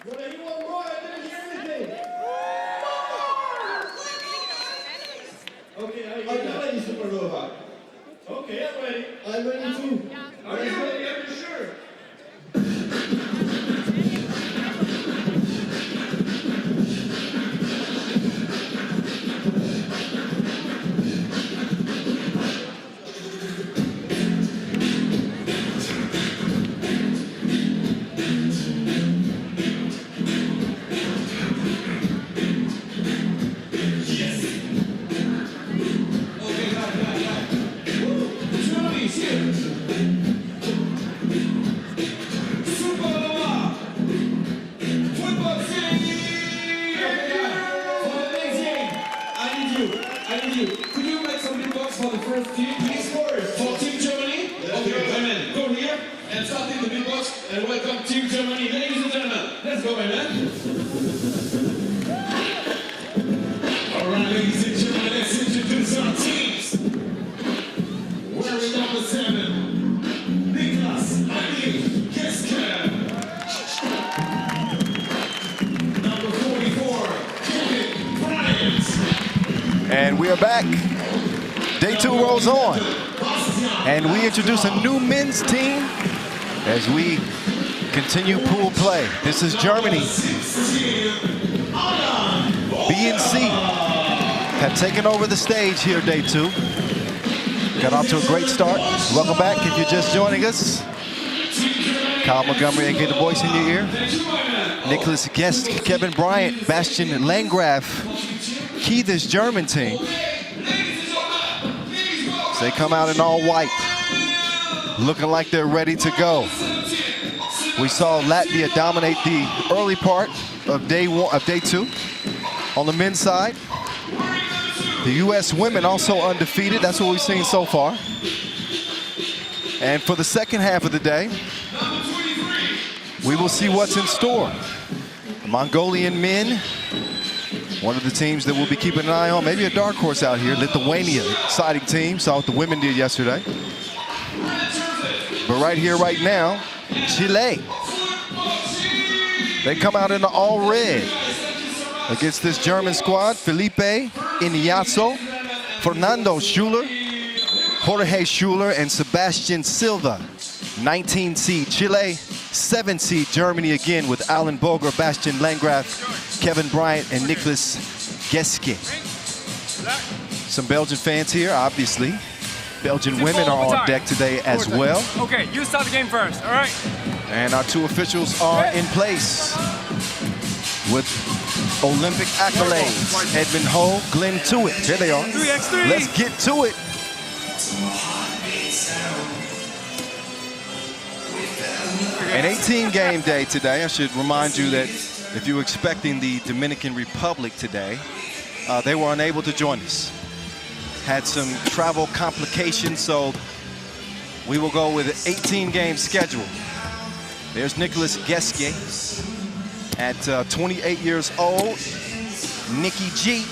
Well, you want more? I didn't hear anything. Okay, are you ready, Super Robot? Okay, I'm ready. I'm ready too. Are you ready? Are you sure? Could you make some beatbox for the first team, please? For Team Germany? Okay, women, go here and start in the beatbox and welcome Team Germany. Ladies and gentlemen, let's go, man. Alright, ladies and gentlemen, let's introduce our teams. Wearing number 7, Niklas, Adi, Kesker. Number 44, Kevin Bryant. And we are back. Day 2 rolls on. And we introduce a new men's team as we continue pool play. This is Germany. B and C have taken over the stage here, Day 2. Got off to a great start. Welcome back if you're just joining us. Kyle Montgomery, aka the voice in your ear. Nicholas Guest, Kevin Bryant, Bastian Landgraf key this German team. So they come out in all white, looking like they're ready to go. We saw Latvia dominate the early part of day 2 on the men's side. The U.S. women also undefeated. That's what we've seen so far. And for the second half of the day, we will see what's in store. The Mongolian men, one of the teams that we'll be keeping an eye on, maybe a dark horse out here. Lithuania, exciting team. Saw what the women did yesterday. But right here, right now, Chile. They come out in the all red against this German squad. Felipe Iñazo, Fernando Schuler, Jorge Schuler, and Sebastian Silva. 19 seed Chile, 7 seed Germany again with Alan Boger, Bastian Landgraf, Kevin Bryant, and Nicholas Geske. Some Belgian fans here, obviously. Belgian women are on deck today as well. Okay, you start the game first, all right? And our 2 officials are in place with Olympic accolades. Edmund Ho, Glenn Tuitt. Here they are. 3x3. Let's get to it. An 18-game day today. I should remind you that if you were expecting the Dominican Republic today, they were unable to join us. Had some travel complications, so we will go with an 18-game schedule. There's Nicholas Geske at 28 years old. Nikki G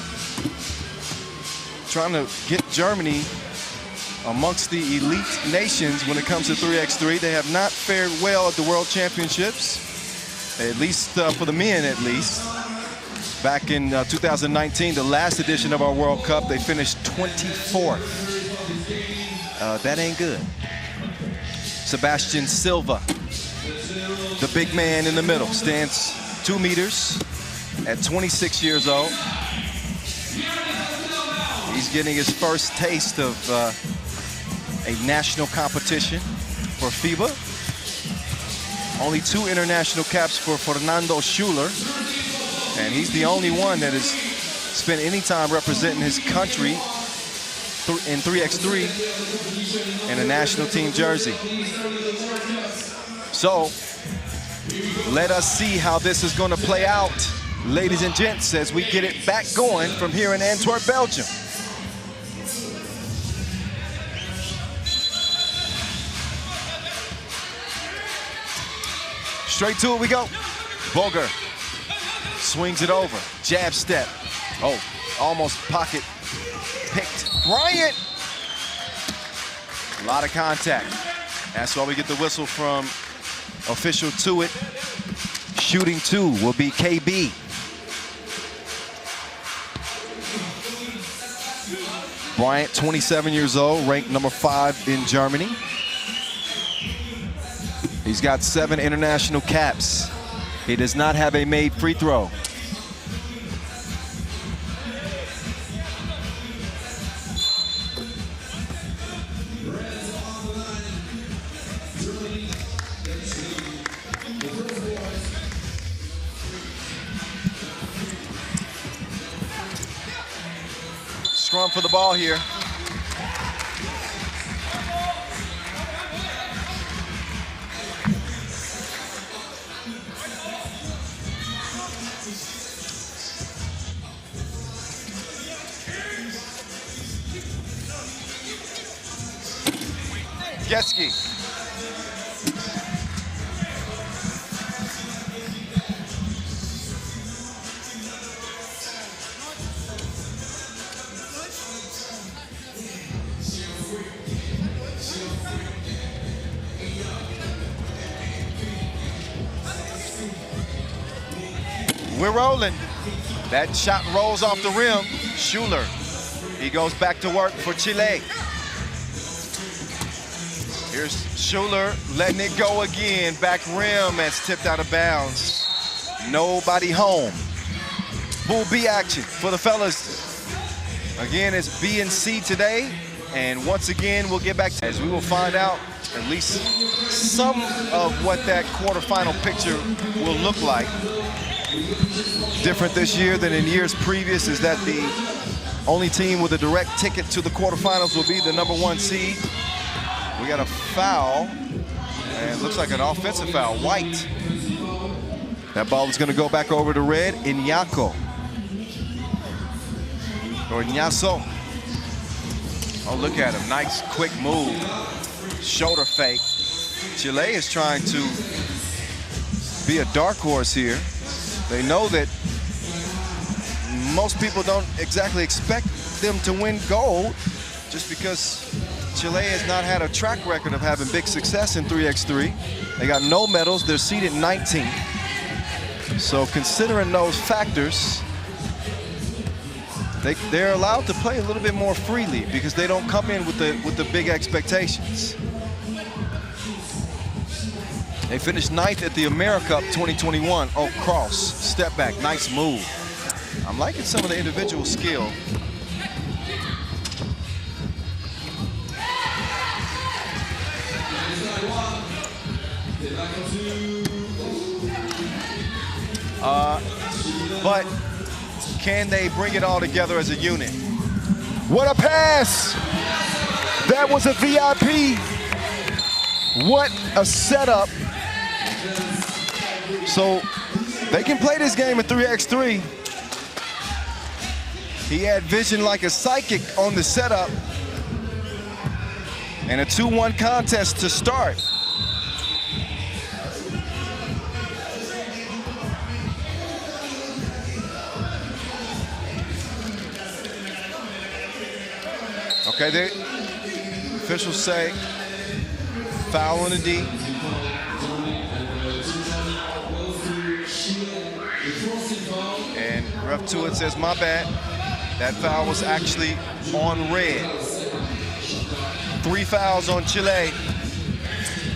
trying to get Germany amongst the elite nations when it comes to 3x3. They have not fared well at the World Championships, at least for the men at least. Back in 2019, the last edition of our World Cup, they finished 24th. That ain't good. Sebastian Silva, the big man in the middle, stands 2 meters at 26 years old. He's getting his first taste of a national competition for FIBA. Only 2 international caps for Fernando Schuler, and he's the only one that has spent any time representing his country in 3x3 in a national team jersey. So let us see how this is going to play out, ladies and gents, as we get it back going from here in Antwerp, Belgium. Straight to it we go. Boger swings it over. Jab step. Oh, almost pocket picked. Bryant. A lot of contact. That's why we get the whistle from official Tuitt. shooting 2 will be KB. Bryant, 27 years old, ranked number 5 in Germany. He's got 7 international caps. He does not have a made free throw. Scrum for the ball here. Getzky. We're rolling. That shot rolls off the rim. Schuler, he goes back to work for Chile. Here's Schuler letting it go again. Back rim that's tipped out of bounds. Nobody home. Pool B action for the fellas. Again, it's B and C today. And once again, we'll get back to as we will find out at least some of what that quarterfinal picture will look like. Different this year than in years previous is that the only team with a direct ticket to the quarterfinals will be the number 1 seed. We got a foul, and it looks like an offensive foul, White. That ball is gonna go back over to red, Iñaco. Or Iñazo. Oh, look at him, nice quick move. Shoulder fake. Chile is trying to be a dark horse here. They know that most people don't exactly expect them to win gold just because Chile has not had a track record of having big success in 3x3. They got no medals, they're seeded 19th. So considering those factors, they're allowed to play a little bit more freely because they don't come in with the big expectations. They finished 9th at the AmeriCup 2021. Oh, cross, step back, nice move. I'm liking some of the individual skill. But can they bring it all together as a unit? What a pass! That was a VIP. What a setup. So they can play this game at 3x3. He had vision like a psychic on the setup. And a 2-1 contest to start. Okay, the officials say foul on the D. And ref Tuitt says, my bad. That foul was actually on red. 3 fouls on Chile.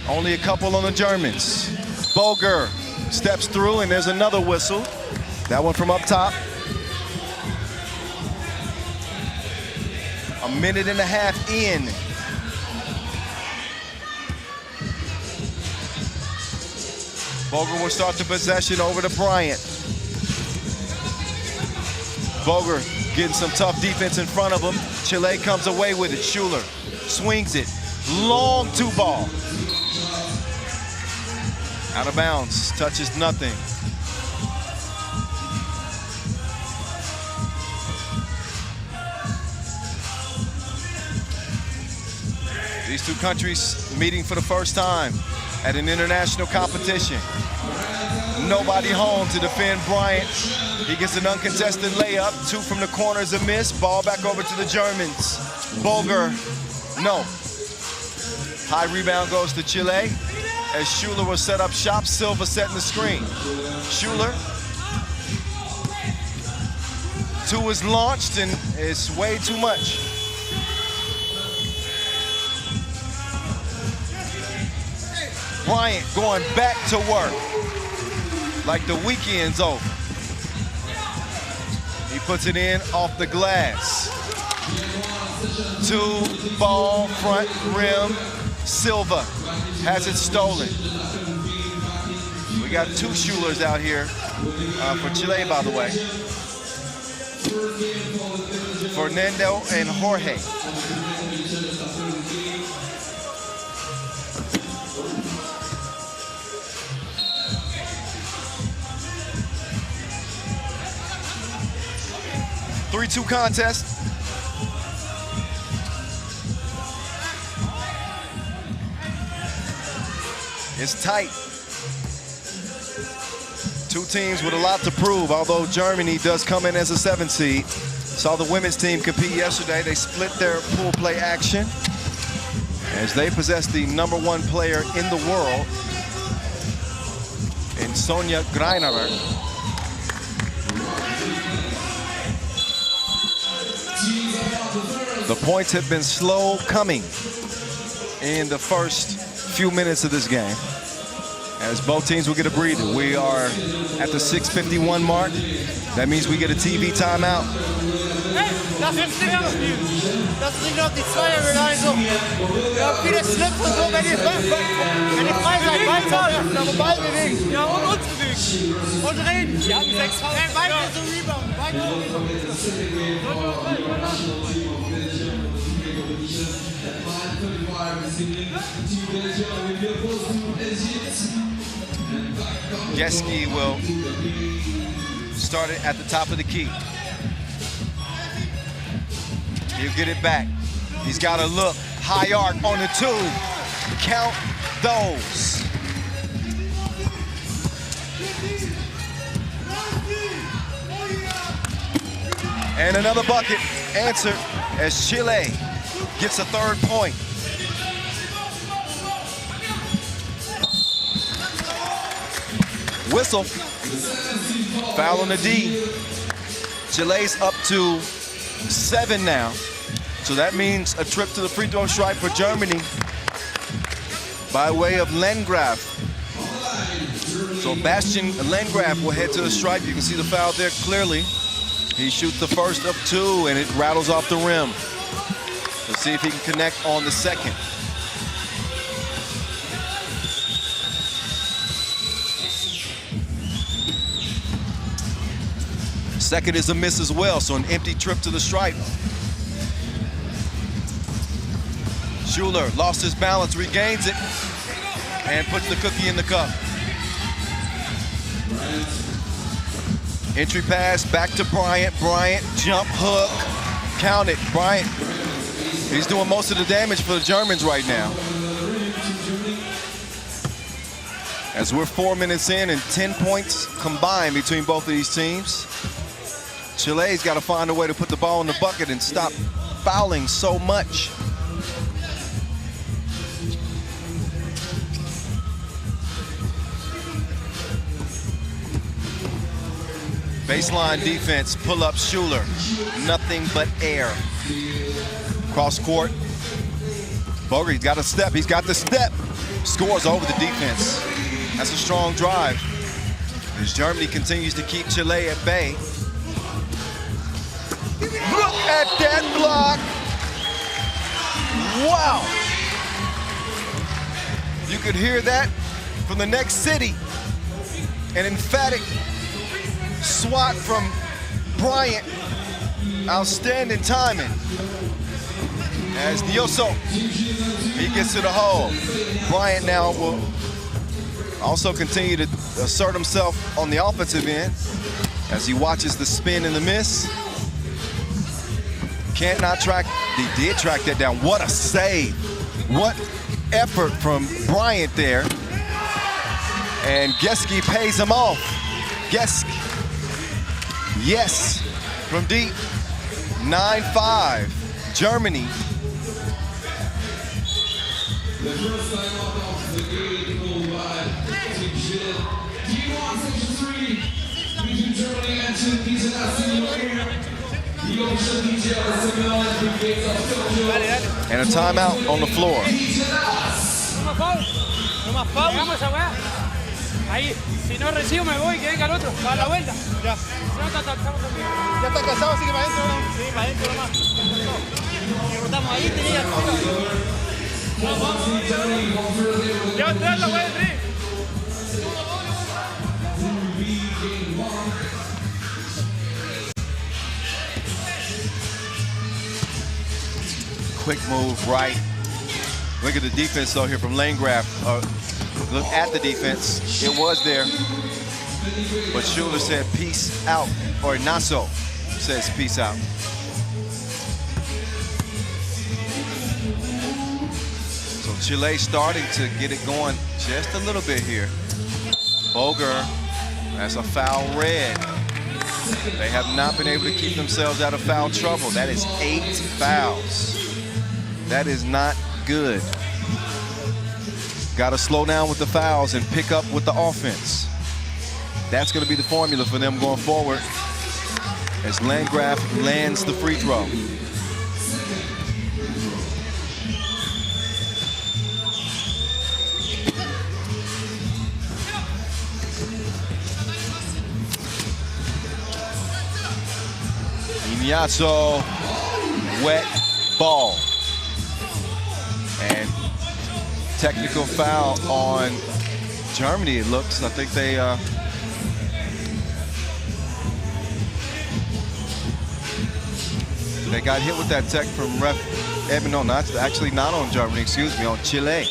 Only a couple on the Germans. Boger steps through and there's another whistle. That one from up top. A minute and a half in. Boger will start the possession over to Bryant. Boger getting some tough defense in front of him. Chile comes away with it. Schuler swings it. Long 2-ball. Out of bounds, touches nothing. These two countries meeting for the first time at an international competition. Nobody home to defend Bryant. He gets an uncontested layup. 2 from the corner is a miss. Ball back over to the Germans. Boger, no. High rebound goes to Chile. as Schuler will set up shop. Silva setting the screen. Schuler. 2 is launched, and it's way too much. Bryant going back to work like the weekend's over. He puts it in off the glass. 2 ball front rim. Silva has it stolen. We got 2 Schulers out here for Chile, by the way. Fernando and Jorge. Three-two contest. It's tight. 2 teams with a lot to prove, although Germany does come in as a 7 seed. Saw the women's team compete yesterday. They split their pool play action as they possess the #1 player in the world in Sonja Greiner. The points have been slow coming in the first few minutes of this game, as both teams will get a breather. We are at the 6:51 mark. That means we get a TV timeout. Hey, lass uns Dinger spielen. Das sind doch die Zweier rein so. Ja, viele Slips und so, wenn ihr frei seid, weiter, aber Ball bewegen. Ja, und uns bewegen. Und reden. Ja, 6 Fouls. Hey, weiter so rebound, weiter Geske will start it at the top of the key. He'll get it back. He's got a look. High arc on the 2. Count those. And another bucket answered as Chile gets a 3rd point. Whistle. Foul on the D. Chile's up to 7 now. So that means a trip to the free throw stripe for Germany by way of Landgraf. So Bastian Landgraf will head to the stripe. You can see the foul there clearly. He shoots the first of 2, and it rattles off the rim. Let's see if he can connect on the second. Second is a miss as well, so an empty trip to the stripe. Schuler lost his balance, regains it, and puts the cookie in the cup. Entry pass back to Bryant. Bryant, jump hook, count it. Bryant, he's doing most of the damage for the Germans right now. As we're 4 minutes in and 10 points combined between both of these teams. Chile's got to find a way to put the ball in the bucket and stop fouling so much. Baseline defense, pull up Schuler. Nothing but air. Cross court. Boger, he's got a step. He's got the step. Scores over the defense. That's a strong drive. As Germany continues to keep Chile at bay. Look at that block. Wow. You could hear that from the next city. An emphatic swat from Bryant. Outstanding timing. As Dioso, he gets to the hole. Bryant now will also continue to assert himself on the offensive end as he watches the spin and the miss. Can't not track, he did track that down. What a save. What effort from Bryant there. And Geske pays him off. Geske, yes, from deep. 9-5, Germany. the game pulled by Team Chile. Team 1, Section 3, between Germany and Chile. These are not sitting over here. The official DJ of the second Olympic Games of Tokyo. And a timeout on the floor. No más foul. Vamos a weá. Ahí, si no recibo me voy, que venga el otro, para la vuelta. Ya. Si no, estamos aquí. Ya está cansado, así que para adentro, ¿no? Sí, para adentro nomás. Y rotamos ahí, tenía el tiro. Vamos. Ya va a entrar la weá del ring. Quick move right. Look at the defense though here from Landgraf. Look at the defense. It was there. But Schuler said peace out. Or Naso says peace out. So Chile starting to get it going just a little bit here. Boger, that's a foul red. They have not been able to keep themselves out of foul trouble. That is 8 fouls. That is not good. Got to slow down with the fouls and pick up with the offense. That's going to be the formula for them going forward as Landgraf lands the free throw. Iñazo, wet ball. And technical foul on Germany, it looks. I think they got hit with that tech from ref Edmund. No, actually not on Germany, excuse me, on Chile.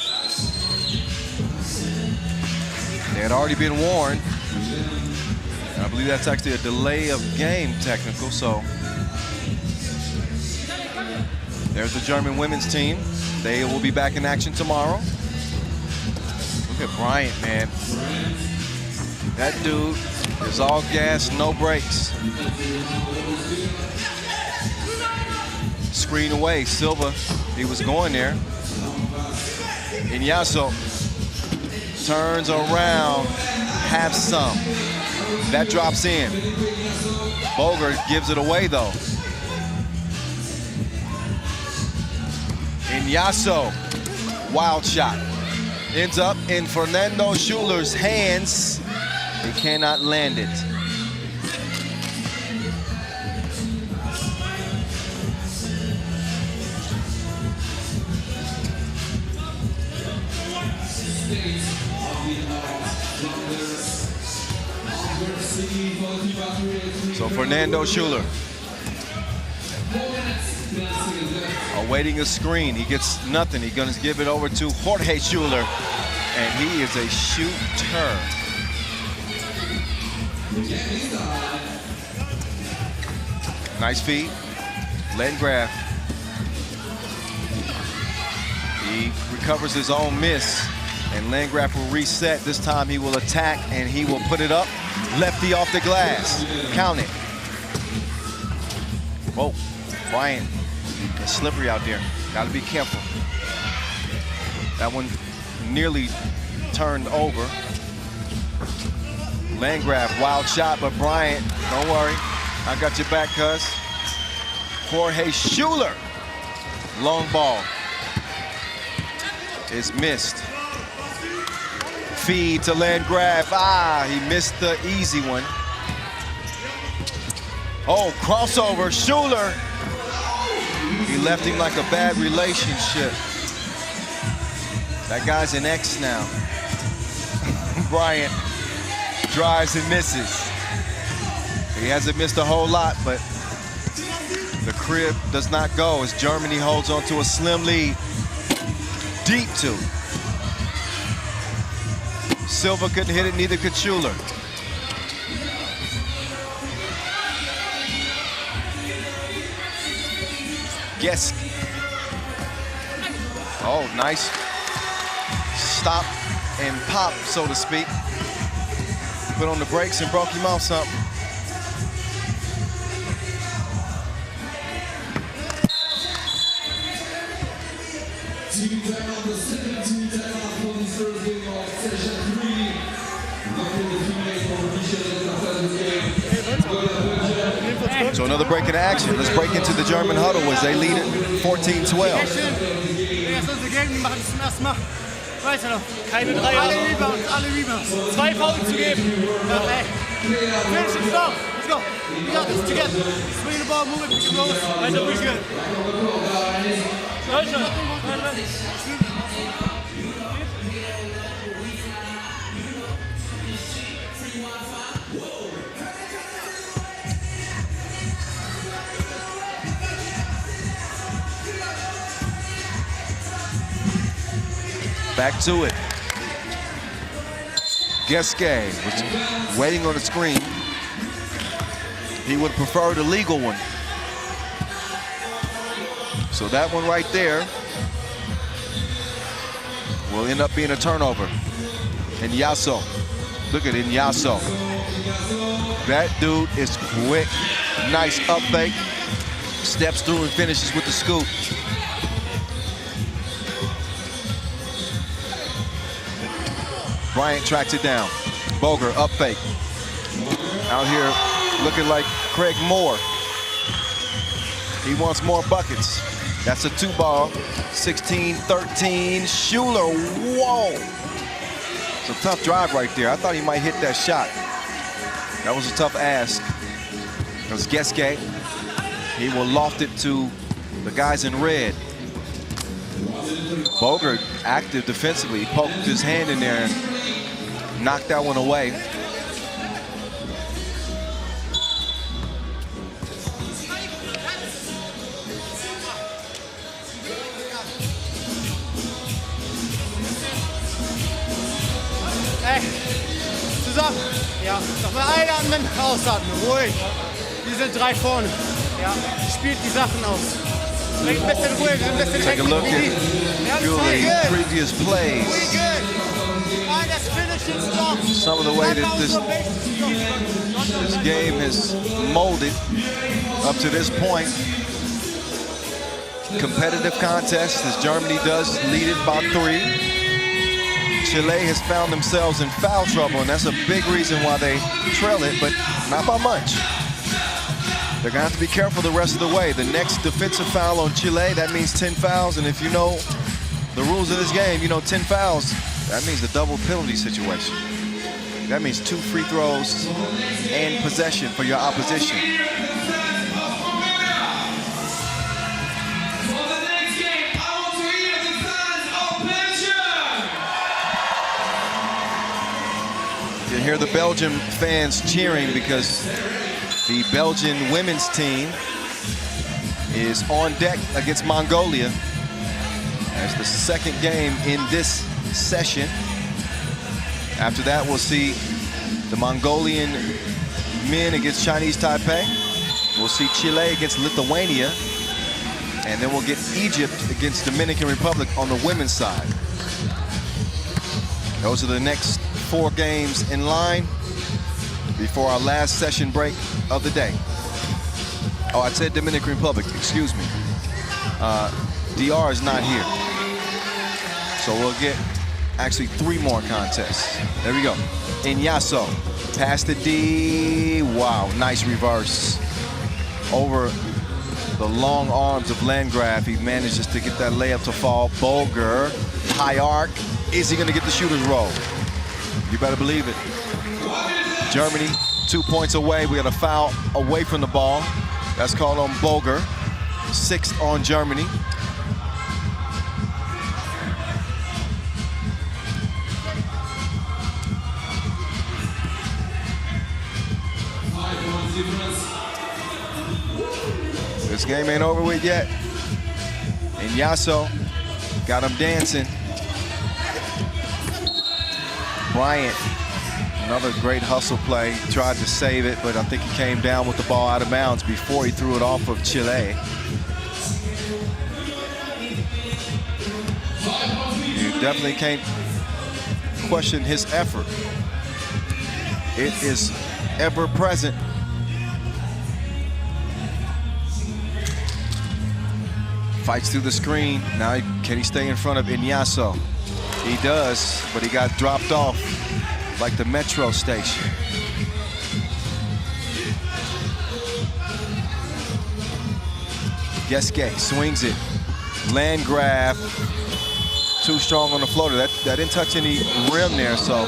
They had already been warned. And I believe that's actually a delay of game technical, so. There's the German women's team. They will be back in action tomorrow. Look at Bryant, man. That dude is all gas, no brakes. Screen away, Silva, he was going there. Iñazo turns around, have some. That drops in. Boger gives it away though. Iñazo, wild shot. Ends up in Fernando Schuler's hands. He cannot land it. So Fernando Schuler awaiting a screen. He gets nothing. He's going to give it over to Jorge Schuler, and he is a shooter. Nice feed. Landgraf. He recovers his own miss, and Landgraf will reset. This time he will attack, and he will put it up. Lefty off the glass. Count it. Whoa, Bryant. It's slippery out there. Got to be careful. That one nearly turned over. Landgraf, wild shot, but Bryant, don't worry. I got your back, cuz. Jorge Schuler. Long ball is missed. Feed to Landgraf. Ah, he missed the easy one. Oh, crossover, Schuler. He left him like a bad relationship. That guy's an ex now. Bryant drives and misses. He hasn't missed a whole lot, but the crib does not go as Germany holds on to a slim lead. Deep two. Silva couldn't hit it, neither could Schuler. Yes. Oh, nice stop and pop, so to speak. Put on the brakes and broke him off something. Team time on the second team time for the first So another break in action. Let's break into the German huddle as they lead it 14-12. Erst unsere Gegner machen es zum ersten Mal. Weiter noch. Keine Dreier. Alle Rebounds. 2 Fouls zu geben. Ja, ey. Finish it strong. Let's go. We got this together. Swing the ball, move it, pick and roll. Weiter, pretty good. Back to it. Geske was waiting on the screen. He would prefer the legal one. So that one right there will end up being a turnover. Inyaso. Look at Inyaso. That dude is quick. Nice up fake. Steps through and finishes with the scoop. Bryant tracks it down. Boger, up fake. Out here looking like Craig Moore. He wants more buckets. That's a 2-ball. 16-13. Schuler, whoa. It's a tough drive right there. I thought he might hit that shot. That was a tough ask. It was Geske. He will loft it to the guys in red. Boger active defensively. He poked his hand in there and knocked that one away. Ey, zusammen. Ja, nochmal einatmen, ausatmen, ruhig. Wir sind 3 vorne. Ja, spielt die Sachen aus. Bringt ein bisschen ruhig, ein bisschen Take a look at a few of the previous plays. Some of the way that this game has molded up to this point. Competitive contest as Germany does lead it by 3. Chile has found themselves in foul trouble, and that's a big reason why they trail it, but not by much. They're gonna have to be careful the rest of the way. The next defensive foul on Chile, that means 10 fouls, and if you know the rules of this game, you know 10 fouls, that means a double penalty situation. That means 2 free throws and possession for your opposition. You hear the Belgium fans cheering because the Belgian women's team is on deck against Mongolia. That's the second game in this session. After that, we'll see the Mongolian men against Chinese Taipei. We'll see Chile against Lithuania. And then we'll get Egypt against Dominican Republic on the women's side. Those are the next 4 games in line before our last session break of the day. Oh, I said Dominican Republic, excuse me. DR is not here. So we'll get actually 3 more contests. There we go. Inyaso, pass to D. Wow, nice reverse. Over the long arms of Landgraf, he manages to get that layup to fall. Boger, high arc. Is he gonna get the shooter's roll? You better believe it. Germany, 2 points away. We got a foul away from the ball. That's called on Boger. 6th on Germany. This game ain't over with yet. Inyaso got him dancing. Bryant, another great hustle play. Tried to save it, but I think he came down with the ball out of bounds before he threw it off of Chile. You definitely can't question his effort. It is ever present. Fights through the screen. Now can he stay in front of Inyaso? He does, but he got dropped off like the metro station. Geske swings it. Land grab. Too strong on the floater. That didn't touch any rim there, so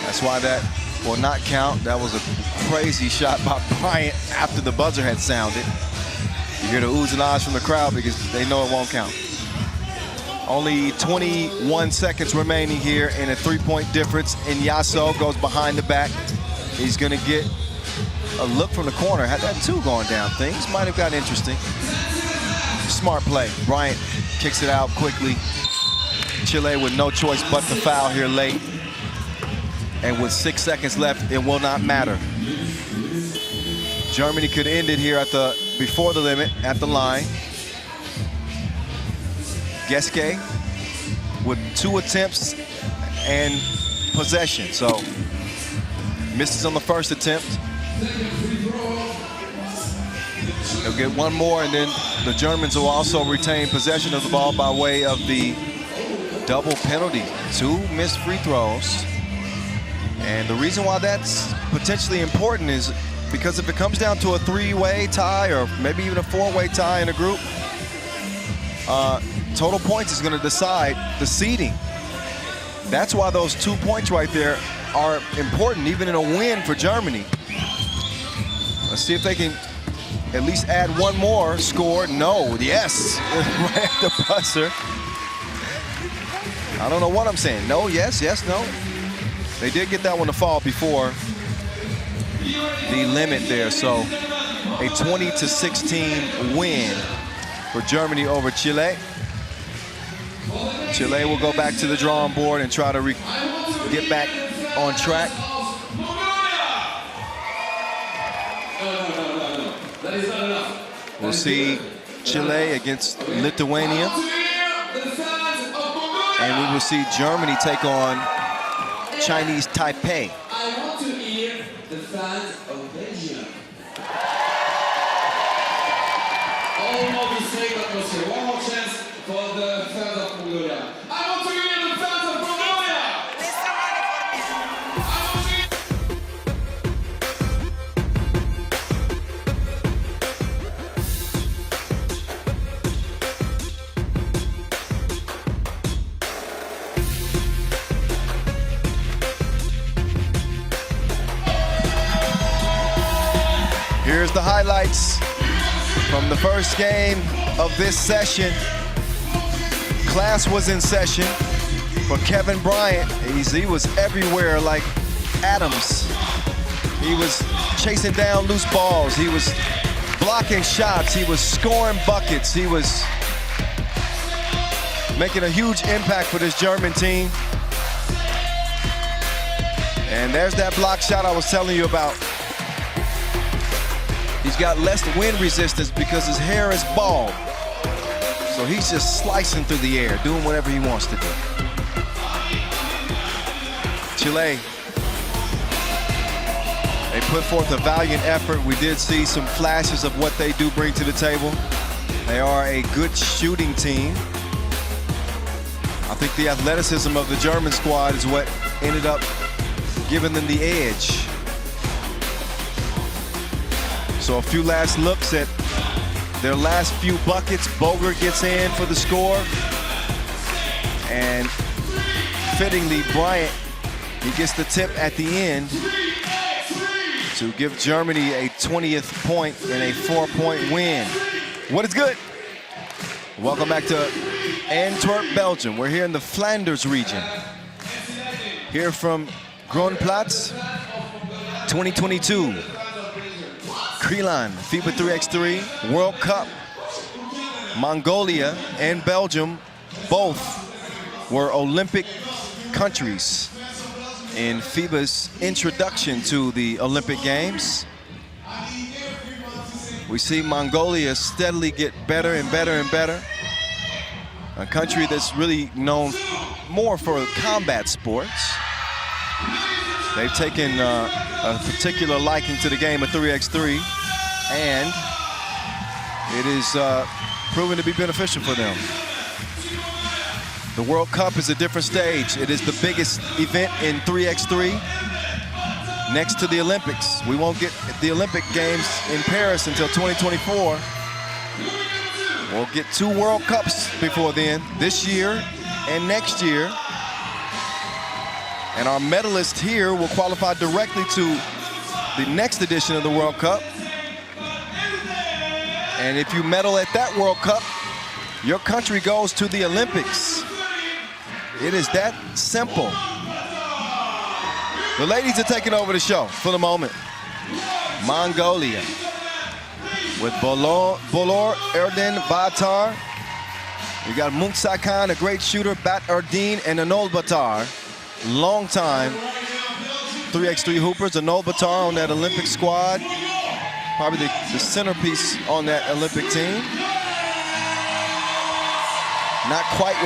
that's why that will not count. That was a crazy shot by Bryant after the buzzer had sounded. You hear the oohs and ahs from the crowd because they know it won't count. Only 21 seconds remaining here in a 3-point difference. And Yasso goes behind the back. He's gonna get a look from the corner. Had that 2 going down, things might have gotten interesting. Smart play. Bryant kicks it out quickly. Chile with no choice but to foul here late. And with 6 seconds left, it will not matter. Germany could end it here before the limit at the line. Geske with 2 attempts and possession. So misses on the first attempt. They'll get 1 more, and then the Germans will also retain possession of the ball by way of the double penalty. 2 missed free throws. And the reason why that's potentially important is because if it comes down to a 3-way tie or maybe even a 4-way tie in a group, total points is going to decide the seeding. That's why those 2 points right there are important, even in a win for Germany. Let's see if they can at least add 1 more score. No, yes, right at the buzzer. I don't know what I'm saying. No, yes, yes, no. They did get that one to fall before the limit there. So a 20-16 win for Germany over Chile. Chile will go back to the drawing board and try to get back on track. We'll see Chile against Lithuania. And we will see Germany take on Chinese Taipei. I want to hear the fans of Belgium. Almost the same atmosphere. 1 more chance for the fans of Mongolia. I want to hear the fans of Mongolia. Here's the highlights from the first game of this session. Class was in session for Kevin Bryant. He was everywhere like Adams. He was chasing down loose balls. He was blocking shots. He was scoring buckets. He was making a huge impact for this German team. And there's that block shot I was telling you about. He's got less wind resistance because his hair is bald. So he's just slicing through the air, doing whatever he wants to do. Chile, they put forth a valiant effort. We did see some flashes of what they do bring to the table. They are a good shooting team. I think the athleticism of the German squad is what ended up giving them the edge. So a few last looks at their last few buckets. Boger gets in for the score. And fittingly, Bryant, he gets the tip at the end to give Germany a 20th point and a 4-point win. What is good? Welcome back to Antwerp, Belgium. We're here in the Flanders region. Here from Groenplaats, 2022. Crelan FIBA 3x3 World Cup. Mongolia and Belgium both were Olympic countries in FIBA's introduction to the Olympic Games. We see Mongolia steadily get better and better and better. A country that's really known more for combat sports. They've taken a particular liking to the game of 3x3, and it is proven to be beneficial for them. The World Cup is a different stage. It is the biggest event in 3x3 next to the Olympics. We won't get the Olympic Games in Paris until 2024, We'll get 2 World Cups before then, this year and next year. And our medalists here will qualify directly to the next edition of the World Cup. And if you medal at that World Cup, your country goes to the Olympics. It is that simple. The ladies are taking over the show for the moment. Mongolia with Bolor Erdin Batar. You got Munksai Khan, a great shooter, Bat Erdin, and Anol Batar. Long time 3x3 hoopers. Anol Batar on that Olympic squad. Probably the centerpiece on that Olympic team. Not quite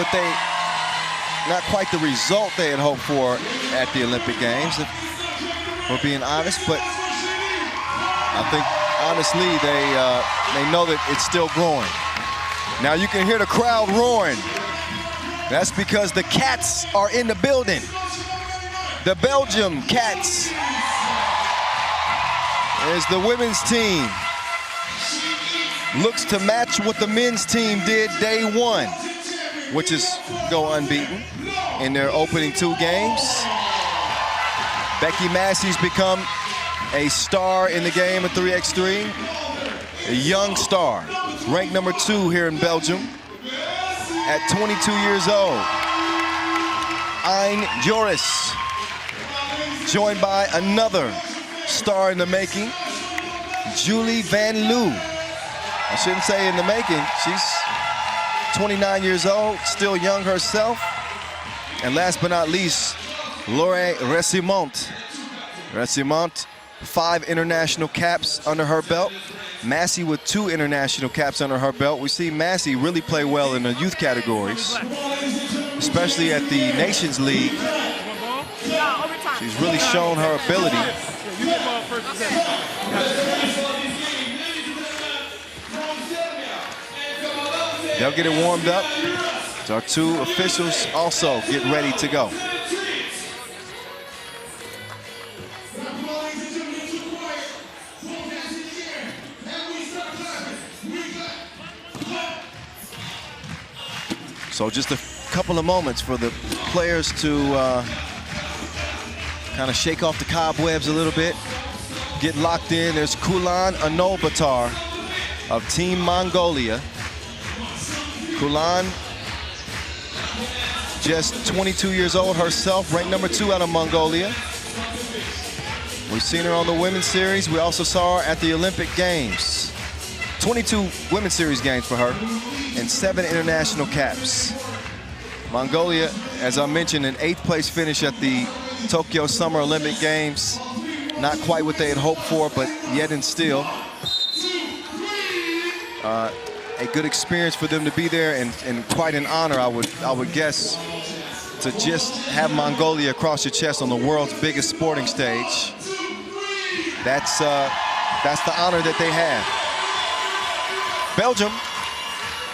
the result they had hoped for at the Olympic Games, if we're being honest, but I think honestly they know that it's still growing. Now you can hear the crowd roaring. That's because the Cats are in the building. The Belgium Cats. As the women's team looks to match what the men's team did day 1, which is go unbeaten in their opening 2 games. Becky Massey's become a star in the game of 3x3, a young star, ranked number 2 here in Belgium at 22 years old. Ein Joris, joined by another star in the making, Julie Van Loo. I shouldn't say in the making, she's 29 years old, still young herself. And last but not least, Laure Ressimont. Ressimont, 5 international caps under her belt. Massey with 2 international caps under her belt. We see Massey really play well in the youth categories, especially at the Nations League. She's really shown her ability. They'll get it warmed up. So our 2 officials also get ready to go. So just a couple of moments for the players to kind of shake off the cobwebs a little bit, get locked in. There's Crelan Batar of Team Mongolia. Crelan, just 22 years old herself, ranked number 2 out of Mongolia. We've seen her on the Women's Series. We also saw her at the Olympic Games. 22 Women's Series games for her and 7 international caps. Mongolia, as I mentioned, an 8th place finish at the Tokyo Summer Olympic Games. Not quite what they had hoped for, but yet and still a good experience for them to be there, and quite an honor, I would guess, to just have Mongolia across your chest on the world's biggest sporting stage. That's the honor that they have. Belgium,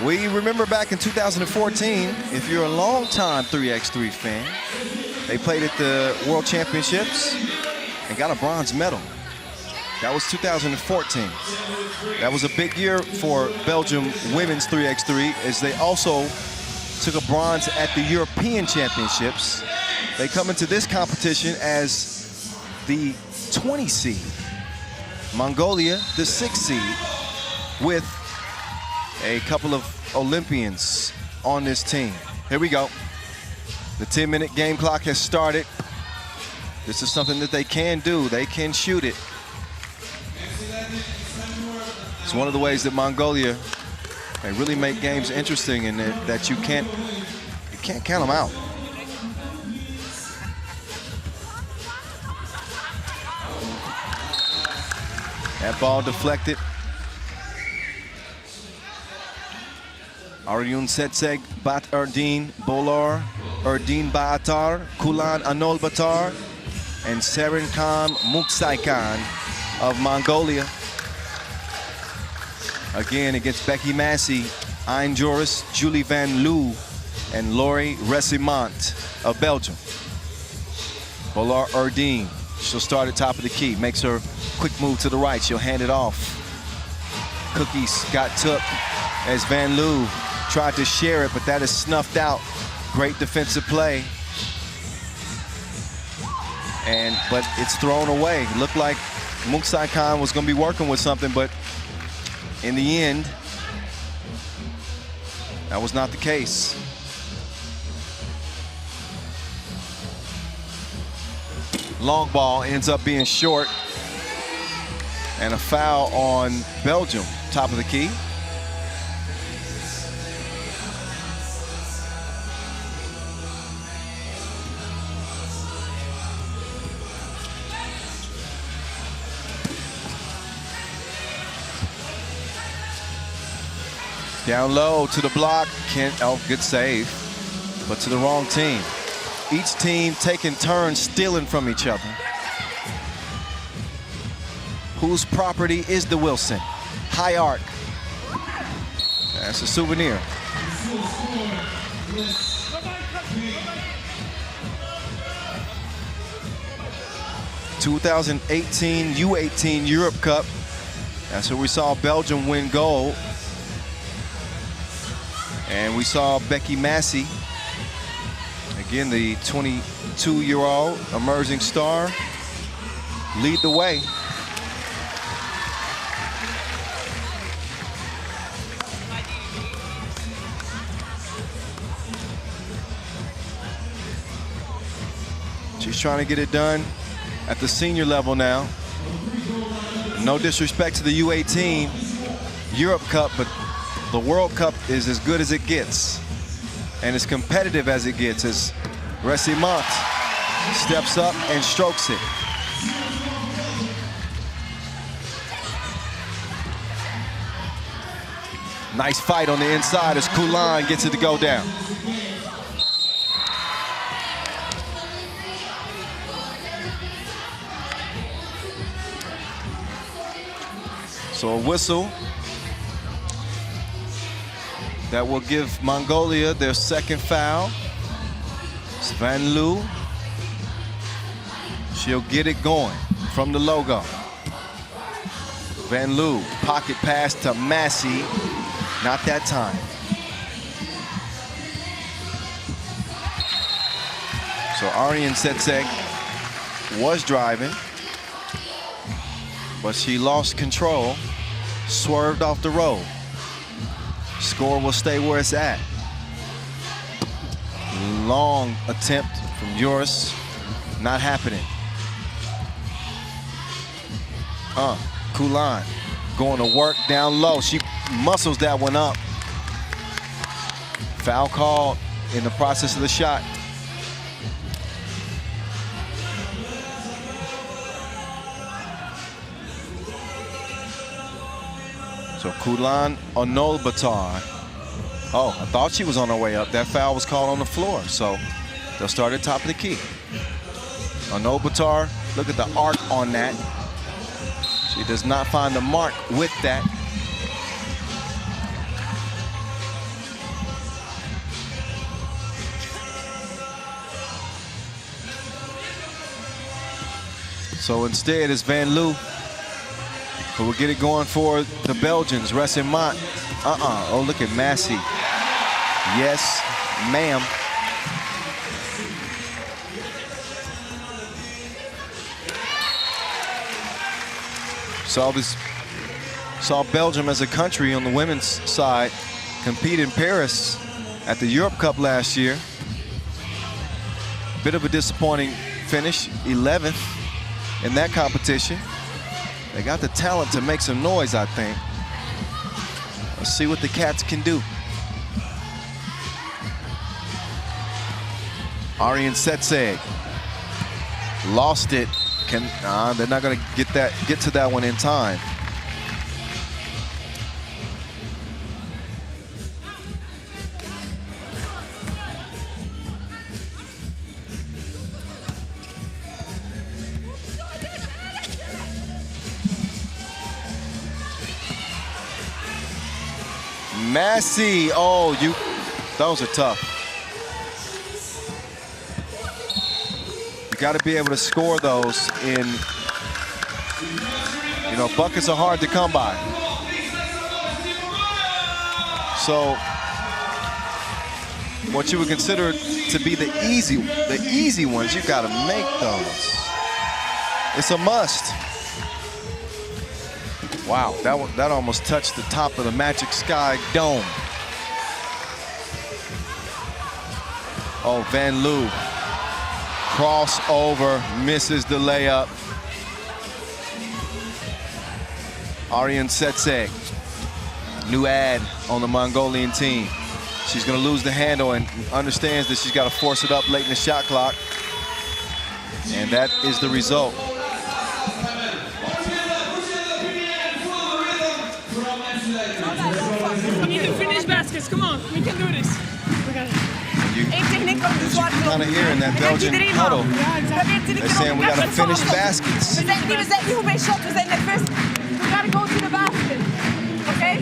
we remember back in 2014, if you're a long-time 3x3 fan, they played at the World Championships and got a bronze medal. That was 2014. That was a big year for Belgium women's 3x3, as they also took a bronze at the European Championships. They come into this competition as the 20 seed. Mongolia, the 6th seed, with a couple of Olympians on this team. Here we go. The 10-minute game clock has started. This is something that they can do. They can shoot it. It's one of the ways that Mongolia, they really make games interesting, in that you can't count them out. That ball deflected. Aryun Setseg, Bat Erdin, Bolor, Erdin Baatar, Crelan Anol Batar, and Serenkam Munksai Khan of Mongolia. Again, against Becky Massey, Ein Joris, Julie Van Loo, and Laure Ressimont of Belgium. Bolor Erdin, she'll start at top of the key, makes her quick move to the right, she'll hand it off. cookies got took as Van Loo tried to share it, but that is snuffed out. Great defensive play. But it's thrown away. Looked like Muksai Khan was going to be working with something, but in the end, that was not the case. Long ball ends up being short, and a foul on Belgium, top of the key. Down low to the block. Oh, good save, but to the wrong team. Each team taking turns stealing from each other. Whose property is the Wilson? High arc. That's a souvenir. (2018) U18 Europe Cup. That's where we saw Belgium win gold. And we saw Becky Massey, again, the 22-year-old emerging star, lead the way. She's trying to get it done at the senior level now. No disrespect to the U18 Europe Cup, but the World Cup is as good as it gets and as competitive as it gets as Ressimont steps up and strokes it. Nice fight on the inside as Crelan gets it to go down. So a whistle that will give Mongolia their second foul. It's Van Loo. She'll get it going from the logo. Van Loo, pocket pass to Massey. Not that time. So Aryan Setsek was driving, but she lost control, swerved off the road. Score will stay where it's at. Long attempt from Joris, not happening. Crelan going to work down low. She muscles that one up. Foul called in the process of the shot. So Crelan Onolbatar. Oh, I thought she was on her way up. That foul was called on the floor. So they'll start at top of the key. Onolbatar, look at the arc on that. She does not find the mark with that. So instead it's Van Loo who will get it going for the Belgians. Ressimont. Oh, look at Massey. Yes, ma'am. Saw Belgium as a country on the women's side compete in Paris at the Europe Cup last year. Bit of a disappointing finish, 11th in that competition. They got the talent to make some noise, I think. Let's see what the Cats can do. Aryan Setseg lost it. They're not going to get to that one in time. Massey, those are tough. You got to be able to score those in, buckets are hard to come by. So what you would consider to be the easy ones, you gotta make those. It's a must. Wow, that almost touched the top of the Magic Sky dome. Oh, Van Loo. Crossover, misses the layup. Ariane Setseg, new ad on the Mongolian team. She's gonna lose the handle and understands that she's gotta force it up late in the shot clock. And that is the result. We need to finish baskets. Come on, we can do this. You kind of hear in that Belgian huddle, they're saying we got to finish baskets. We zijn niet hoe wij shot, we zijn net first. We gotta go to the basket. Okay?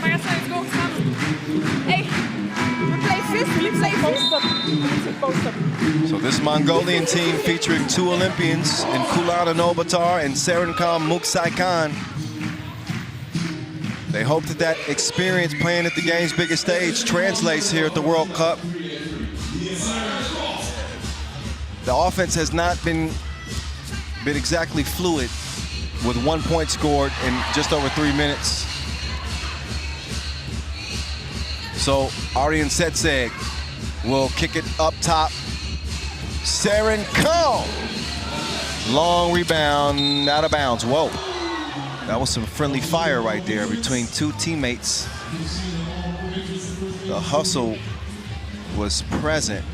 Maar let's go. Hey, we play fist, we play post-up. So this Mongolian team featuring 2 Olympians in Kulan Anobatar and Serenkam Muksaikan. They hope that that experience playing at the game's biggest stage translates here at the World Cup. The offense has not been exactly fluid, with 1 point scored in just over 3 minutes. So Ariane Setseg will kick it up top. Serenkam, long rebound, out of bounds. Whoa. That was some friendly fire right there between 2 teammates. The hustle was present.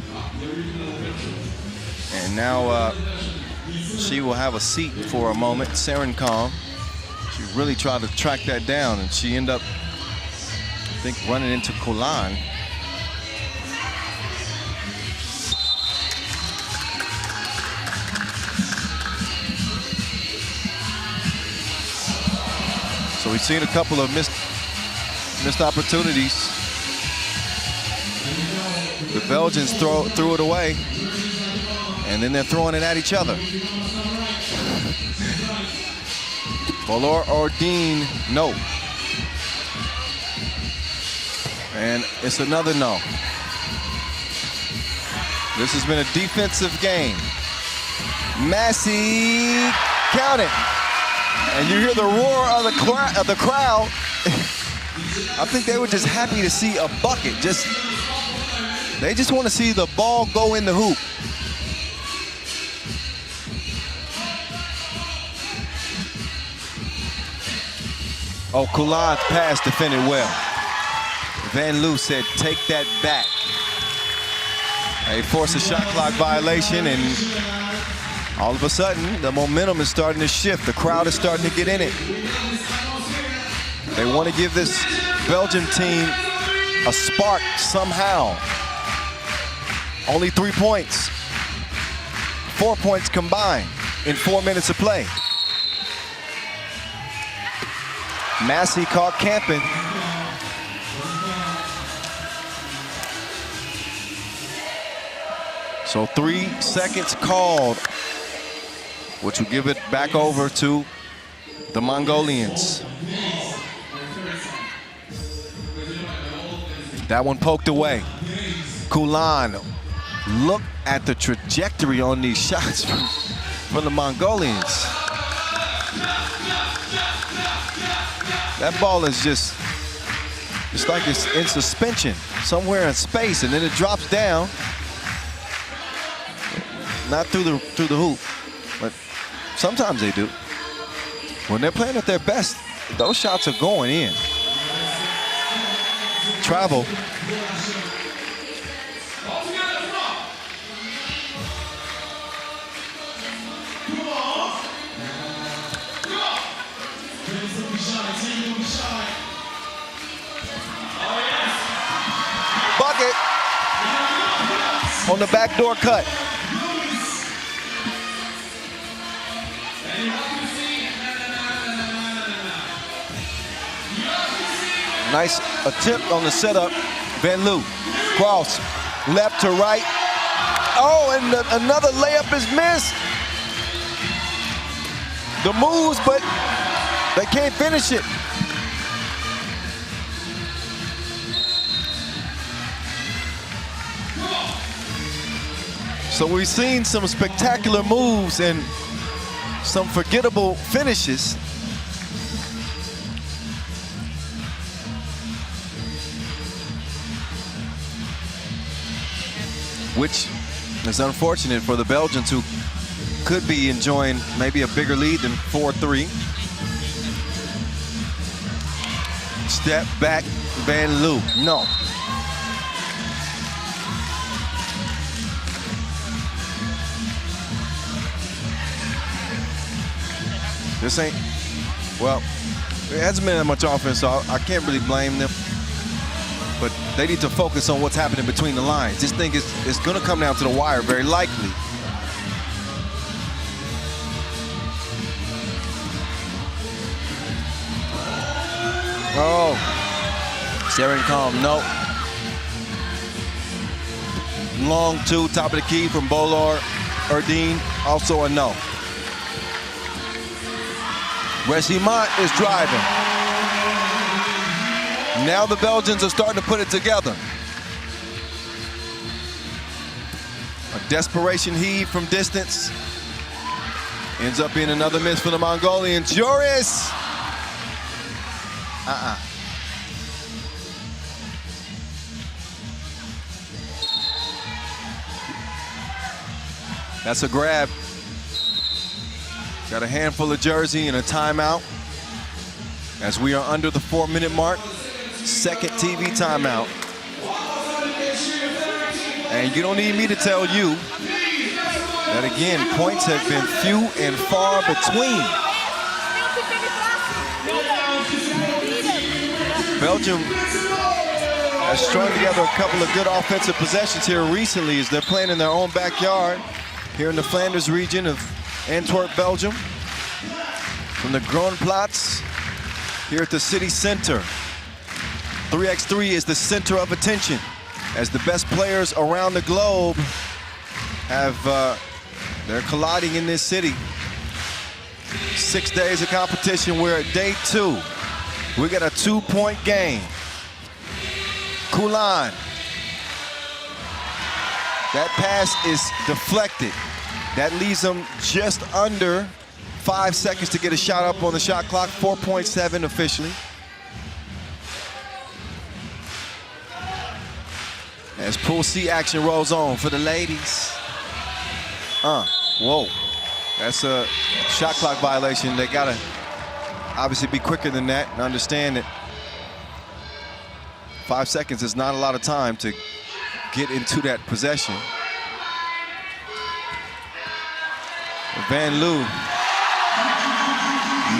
And now she will have a seat for a moment. Serenkam, she really tried to track that down, and she ended up, I think, running into Kulan. So we've seen a couple of missed opportunities. The Belgians threw it away, and then they're throwing it at each other. Valor Ordine, no. And it's another no. This has been a defensive game. Massey, count it. And you hear the roar of the crowd. I think they were just happy to see a bucket. They just want to see the ball go in the hoop. Oh, Kulan's pass defended well. Van Loo said, take that back. They forced a shot clock violation, and all of a sudden, the momentum is starting to shift. The crowd is starting to get in it. They want to give this Belgium team a spark somehow. Only 3 points. 4 points combined in 4 minutes of play. Massey caught camping. So 3 seconds called, which will give it back over to the Mongolians. That one poked away. Kulan, look at the trajectory on these shots from the Mongolians. That ball is just, it's like it's in suspension somewhere in space, and then it drops down. Not through the hoop, but sometimes they do. When they're playing at their best, those shots are going in. Travel. Bucket on the backdoor cut. Nice attempt on the setup. Van Loo, cross, left to right. Oh, and another layup is missed. The moves, but they can't finish it. So we've seen some spectacular moves and some forgettable finishes. Which is unfortunate for the Belgians, who could be enjoying maybe a bigger lead than 4-3. Step back, Van Loo. No. This ain't, well, it hasn't been that much offense, so I can't really blame them. But they need to focus on what's happening between the lines. This thing is going to come down to the wire, very likely. Oh, Sharon Calm, no. Long two, top of the key from Bolar Erdine, also a no. Regimont is driving. Now the Belgians are starting to put it together. A desperation heave from distance. Ends up being another miss for the Mongolians. Joris! That's a grab. Got a handful of jersey and a timeout as we are under the 4-minute mark. Second TV timeout. And you don't need me to tell you that, again, points have been few and far between. Belgium has strung together a couple of good offensive possessions here recently as they're playing in their own backyard here in the Flanders region of Antwerp, Belgium. From the Groenplaats here at the city center. 3x3 is the center of attention as the best players around the globe they're colliding in this city. 6 days of competition. We're at day 2. We got a 2-point game. Crelan. That pass is deflected. That leaves them just under 5 seconds to get a shot up on the shot clock. 4.7 officially. As Pool C action rolls on for the ladies. Whoa. That's a shot clock violation. They gotta obviously be quicker than that and understand that 5 seconds is not a lot of time to get into that possession. Van Loo,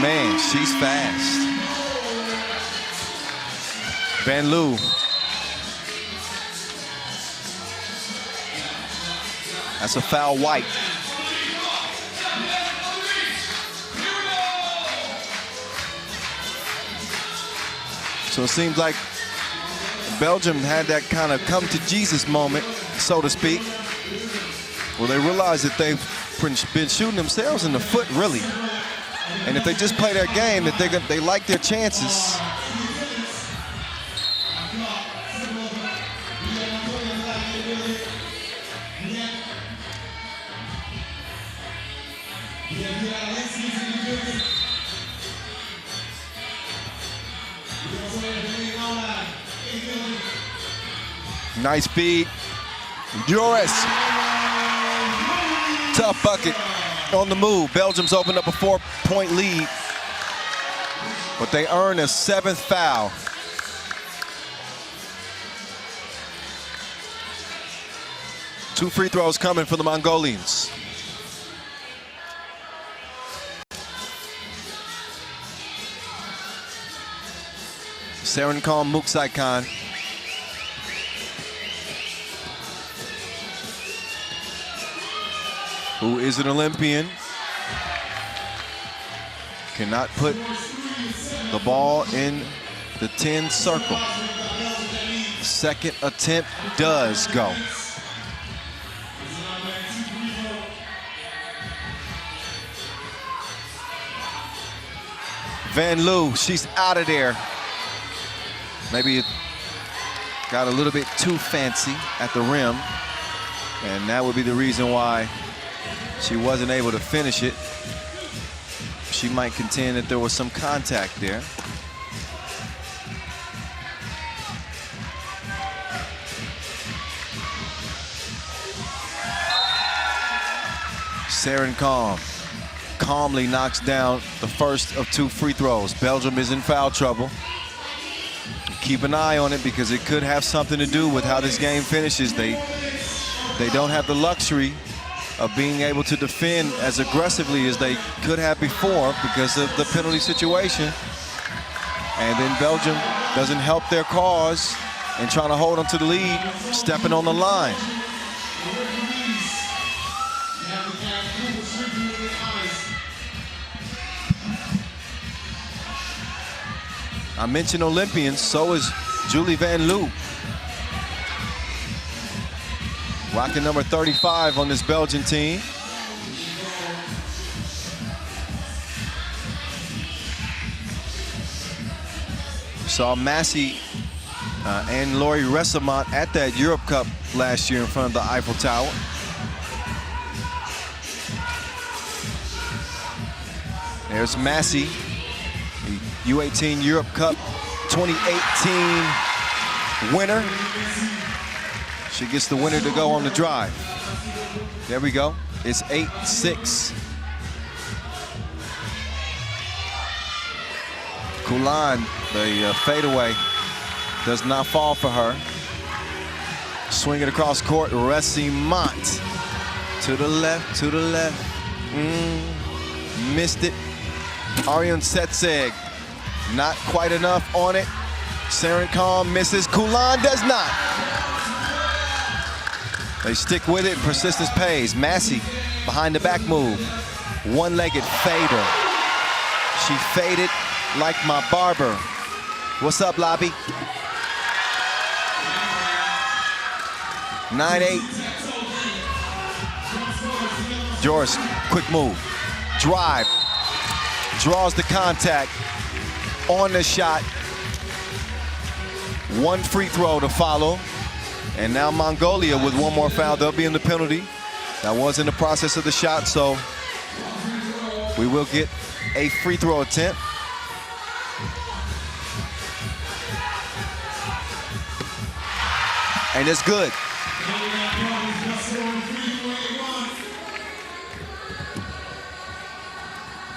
man, she's fast. Van Loo. That's a foul white. So it seems like Belgium had that kind of come to Jesus moment, so to speak, where they realize that they've been shooting themselves in the foot, really. And if they just play their game, that they like their chances. Nice feed. Joris. Tough bucket on the move. Belgium's opened up a 4-point lead, but they earn a 7th foul. Two free throws coming for the Mongolians. Serenkon Muksaikan. Who is an Olympian. Cannot put the ball in the 10 circle. Second attempt does go. Van Loo, she's out of there. Maybe it got a little bit too fancy at the rim. And that would be the reason why she wasn't able to finish it. She might contend that there was some contact there. Saren calmly knocks down the first of 2 free throws. Belgium is in foul trouble. Keep an eye on it because it could have something to do with how this game finishes. They don't have the luxury of being able to defend as aggressively as they could have before because of the penalty situation. And then Belgium doesn't help their cause in trying to hold on to the lead, stepping on the line. I mentioned Olympians, so is Julie Van Loo. Rocking number 35 on this Belgian team. Saw Massey and Laurie Ressamont at that Europe Cup last year in front of the Eiffel Tower. There's Massey, the U18 Europe Cup 2018 winner. She gets the winner to go on the drive. There we go. It's 8-6. Crelan, the fadeaway, does not fall for her. Swing it across court. Ressamont to the left, to the left. Missed it. Ariane Setseg, not quite enough on it. Saren misses. Crelan does not. They stick with it, and persistence pays. Massey behind the back move. One-legged fader. She faded like my barber. What's up, Lobby? 9-8. Joris, quick move. Drive. Draws the contact on the shot. 1 free throw to follow. And now Mongolia with 1 more foul. They'll be in the penalty. That was in the process of the shot, so we will get a free throw attempt. And it's good.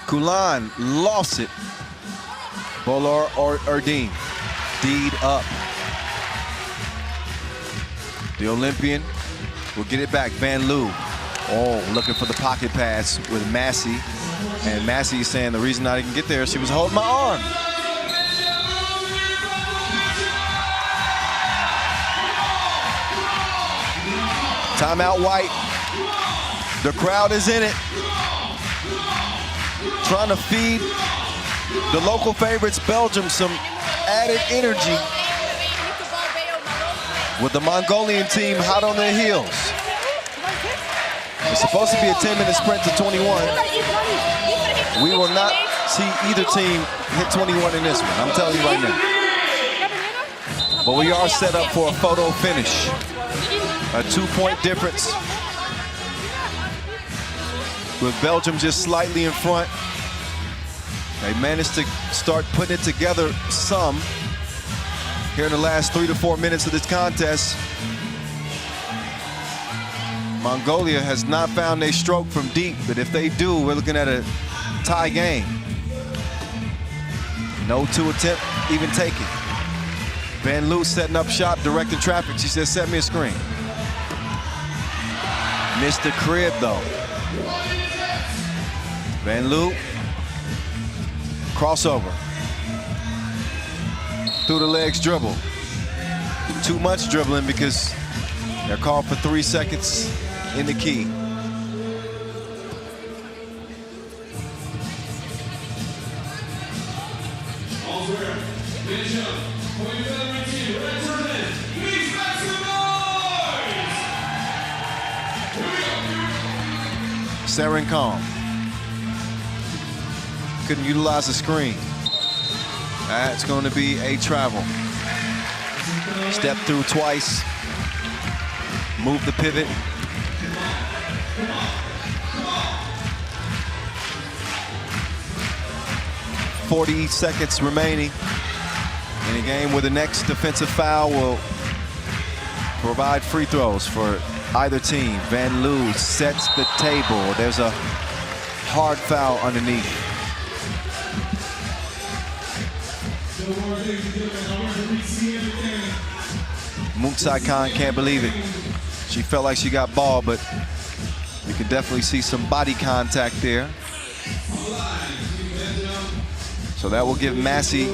Crelan lost it. Bolar or Erdine. D'd up. The Olympian will get it back. Van Loo. Oh, looking for the pocket pass with Massey. And Massey is saying the reason I didn't get there is she was holding my arm. Timeout, White. The crowd is in it. Trying to feed the local favorites, Belgium, some added energy with the Mongolian team hot on their heels. It's supposed to be a 10-minute sprint to 21. We will not see either team hit 21 in this one. I'm telling you right now. But we are set up for a photo finish. A 2-point difference. With Belgium just slightly in front. They managed to start putting it together some here in the last 3 to 4 minutes of this contest. Mongolia has not found a stroke from deep, but if they do, we're looking at a tie game. No 2 attempt even taken. Van Loo setting up shop, directing traffic. She says, set me a screen. Missed the crib though. Van Loo, crossover. Through the legs dribble. Too much dribbling because they're called for 3 seconds in the key. Saren couldn't utilize the screen. That's going to be a travel. Step through twice. Move the pivot. 40 seconds remaining in a game where the next defensive foul will provide free throws for either team. Van Loo sets the table. There's a hard foul underneath. Mutsai Khan can't believe it. She felt like she got ball, but you can definitely see some body contact there. So that will give Massey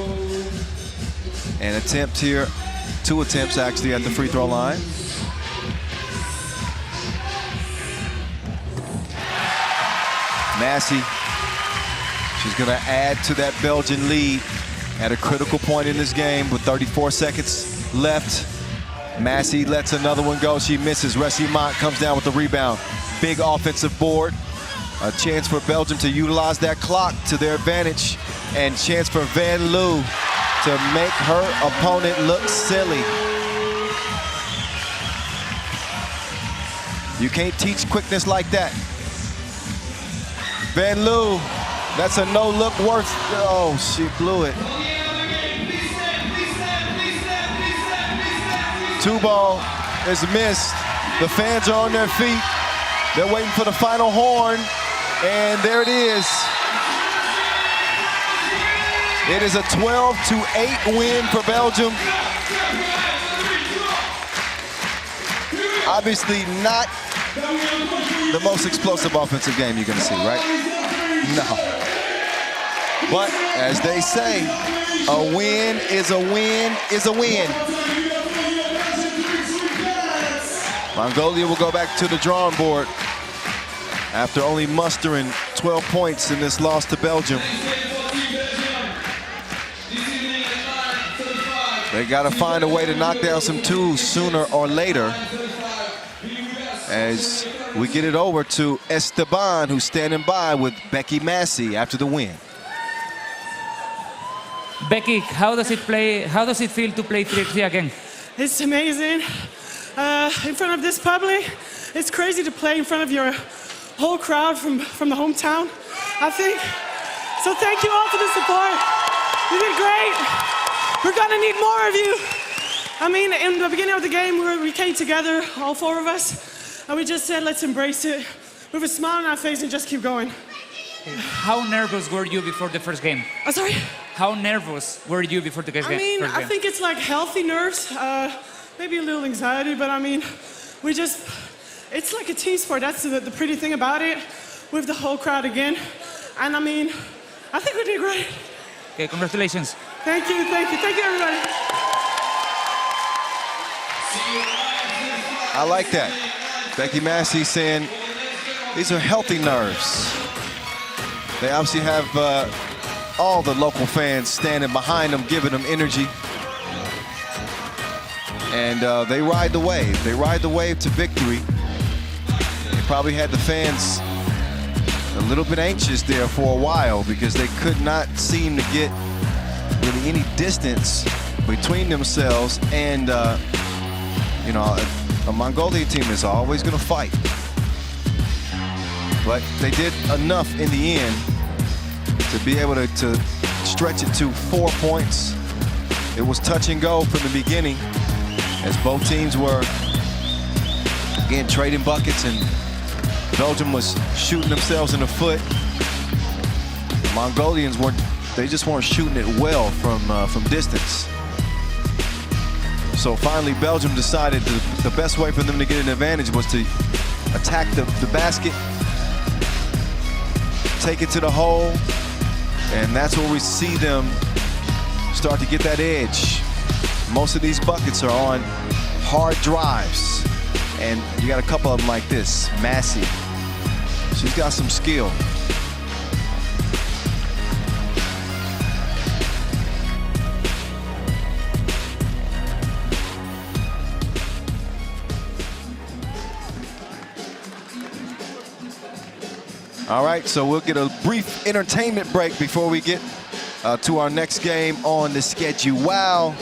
an attempt here, 2 attempts actually at the free throw line. Massey, she's gonna add to that Belgian lead at a critical point in this game with 34 seconds left. Massey lets another one go. She misses. Ressimont comes down with the rebound. Big offensive board. A chance for Belgium to utilize that clock to their advantage. And chance for Van Loo to make her opponent look silly. You can't teach quickness like that. Van Loo, that's a no-look worth. Oh, she blew it. 2 ball is missed. The fans are on their feet. They're waiting for the final horn, and there it is. It is a 12-8 win for Belgium. Obviously not the most explosive offensive game you're gonna see, right? No. But as they say, a win is a win is a win. Mongolia will go back to the drawing board after only mustering 12 points in this loss to Belgium. They got to find a way to knock down some twos sooner or later as we get it over to Esteban, who's standing by with Becky Massey after the win. Becky, how does it feel to play 3x3 again? It's amazing. In front of this public, it's crazy to play in front of your whole crowd from the hometown, I think. So thank you all for the support. You did great. We're gonna need more of you. I mean, in the beginning of the game, we came together, all 4 of us, and we just said, let's embrace it with a smile on our face and just keep going. How nervous were you before the first game? Sorry? How nervous were you before the first game? I mean, I think it's like healthy nerves, maybe a little anxiety, but I mean, it's like a team sport. That's the pretty thing about it, with the whole crowd again. And I mean, I think we did great. Okay, congratulations. Thank you, everybody. I like that. Becky Massey saying these are healthy nerves. They obviously have all the local fans standing behind them, giving them energy. And they ride the wave. They ride the wave to victory. They probably had the fans a little bit anxious there for a while because they could not seem to get really any distance between themselves and, you know, a Mongolian team is always going to fight. But they did enough in the end to be able to stretch it to 4 points. It was touch and go from the beginning as both teams were, again, trading buckets, and Belgium was shooting themselves in the foot. The Mongolians they just weren't shooting it well from distance. So finally, Belgium decided the best way for them to get an advantage was to attack the basket, take it to the hole, and that's where we see them start to get that edge. Most of these buckets are on hard drives, and you got a couple of them like this. Massey, she's got some skill. All right, so we'll get a brief entertainment break before we get to our next game on the schedule. Wow.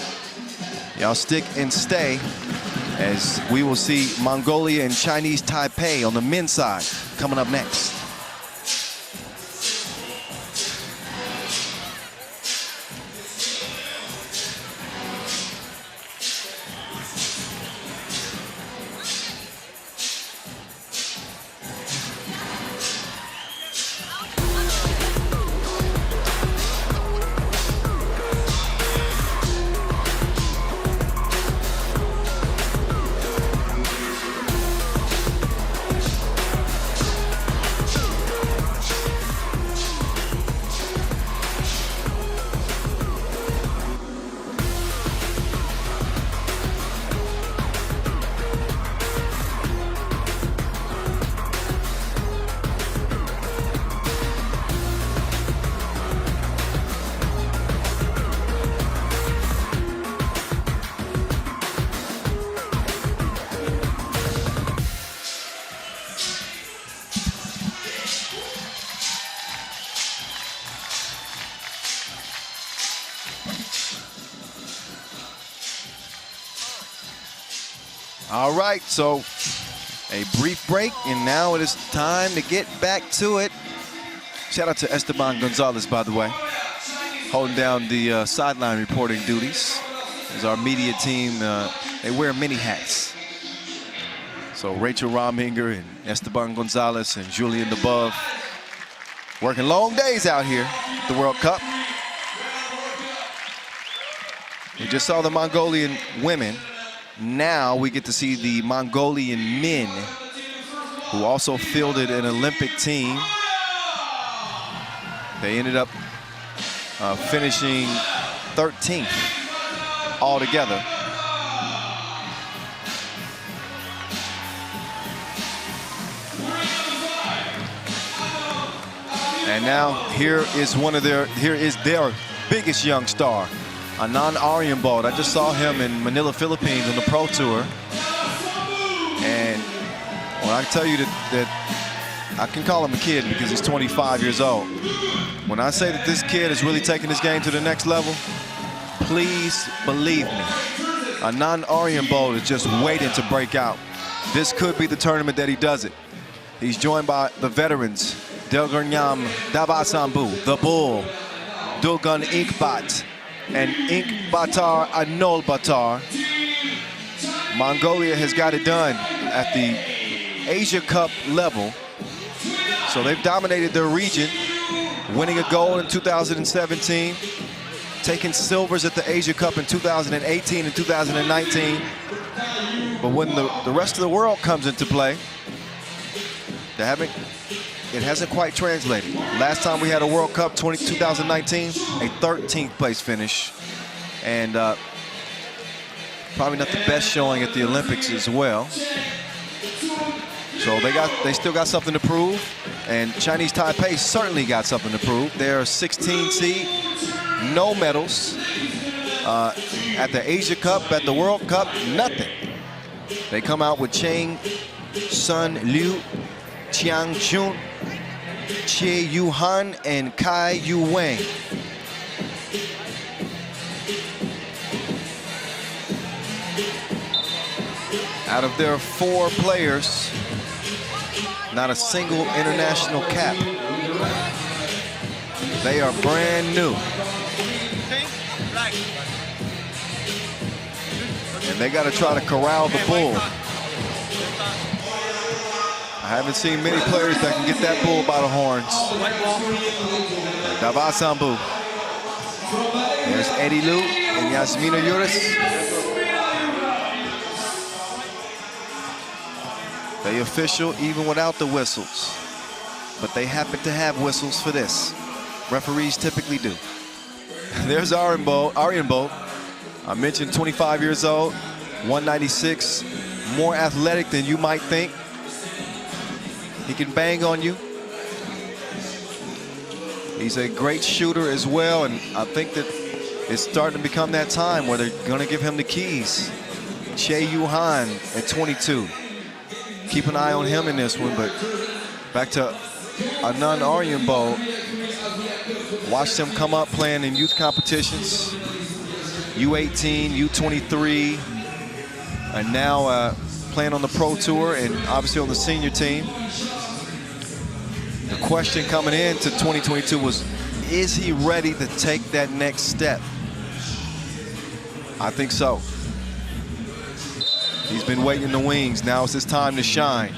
Y'all stick and stay as we will see Mongolia and Chinese Taipei on the men's side coming up next. All right, so a brief break, and now it is time to get back to it. Shout out to Esteban Gonzalez, by the way, holding down the sideline reporting duties. As our media team, they wear many hats. So Rachel Romhinger and Esteban Gonzalez and Julian DeBove working long days out here at the World Cup. We just saw the Mongolian women. Now we get to see the Mongolian men, who also fielded an Olympic team. They ended up finishing 13th altogether. And now here is their biggest young star, Anand Aryambol. I just saw him in Manila, Philippines on the Pro Tour. And when I tell you that I can call him a kid because he's 25 years old. When I say that this kid is really taking this game to the next level, please believe me. Anand Aryambol is just waiting to break out. This could be the tournament that he does it. He's joined by the veterans, Delgarnyam Dabasambu, the Bull, Dulgun Inkbat, and Inkbatar Anol Batar. Mongolia has got it done at the Asia Cup level. So they've dominated their region, winning a gold in 2017, taking silvers at the Asia Cup in 2018 and 2019. But when the rest of the world comes into play, it hasn't quite translated. Last time we had a World Cup, 2019, a 13th place finish. And probably not the best showing at the Olympics as well. So they still got something to prove. And Chinese Taipei certainly got something to prove. They're 16 seed, no medals. At the Asia Cup, at the World Cup, nothing. They come out with Cheng Sun Liu, Chiang Chun, Che Yu Han, and Kai Yu Wang. Out of their 4 players, not a single international cap. They are brand new. And they got to try to corral the bull. I haven't seen many players that can get that bull by the horns. Davasambu. There's Eddie Liu and Yasmina Yuris. They official even without the whistles. But they happen to have whistles for this. Referees typically do. There's Aryambol. I mentioned 25 years old, 196, more athletic than you might think. He can bang on you. He's a great shooter as well, and I think that it's starting to become that time where they're going to give him the keys. Che Yu Han at 22. Keep an eye on him in this one, but back to Anand Aryambol. Watched him come up playing in youth competitions, U18, U23, and now playing on the Pro Tour and obviously on the senior team. The question coming into 2022 was, is he ready to take that next step? I think so. He's been waiting in the wings. Now it's his time to shine.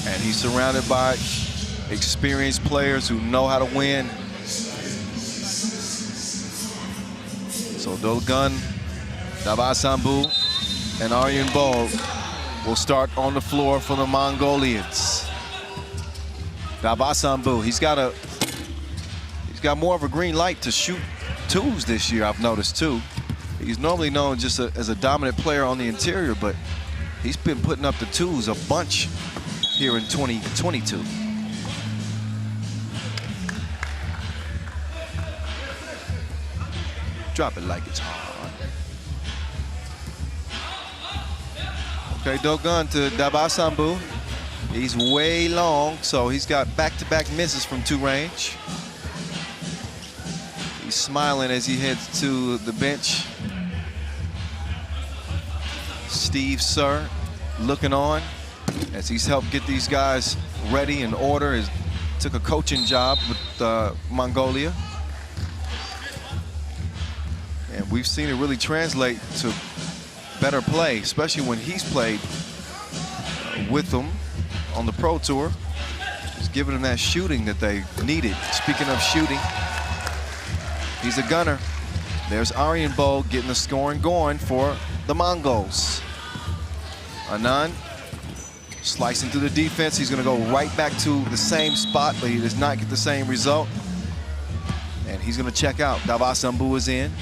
And he's surrounded by experienced players who know how to win. So Dolgun, Davasambu, and Aryambol will start on the floor for the Mongolians. Davasambu, he's got more of a green light to shoot twos this year, I've noticed too. He's normally known just as a dominant player on the interior, but he's been putting up the twos a bunch here in 2022. Drop it like it's hard. Okay, Dogun to Davasambu. He's way long, so he's got back-to-back misses from 2 range. He's smiling as he heads to the bench. Steve Sir looking on as he's helped get these guys ready in order. He took a coaching job with Mongolia. And we've seen it really translate to better play, especially when he's played with them on the Pro Tour. He's giving them that shooting that they needed. Speaking of shooting, he's a gunner. There's Aryan Bowl getting the scoring going for the Mongols. Anand slicing through the defense. He's going to go right back to the same spot, but he does not get the same result. And he's going to check out. Davasambu is in.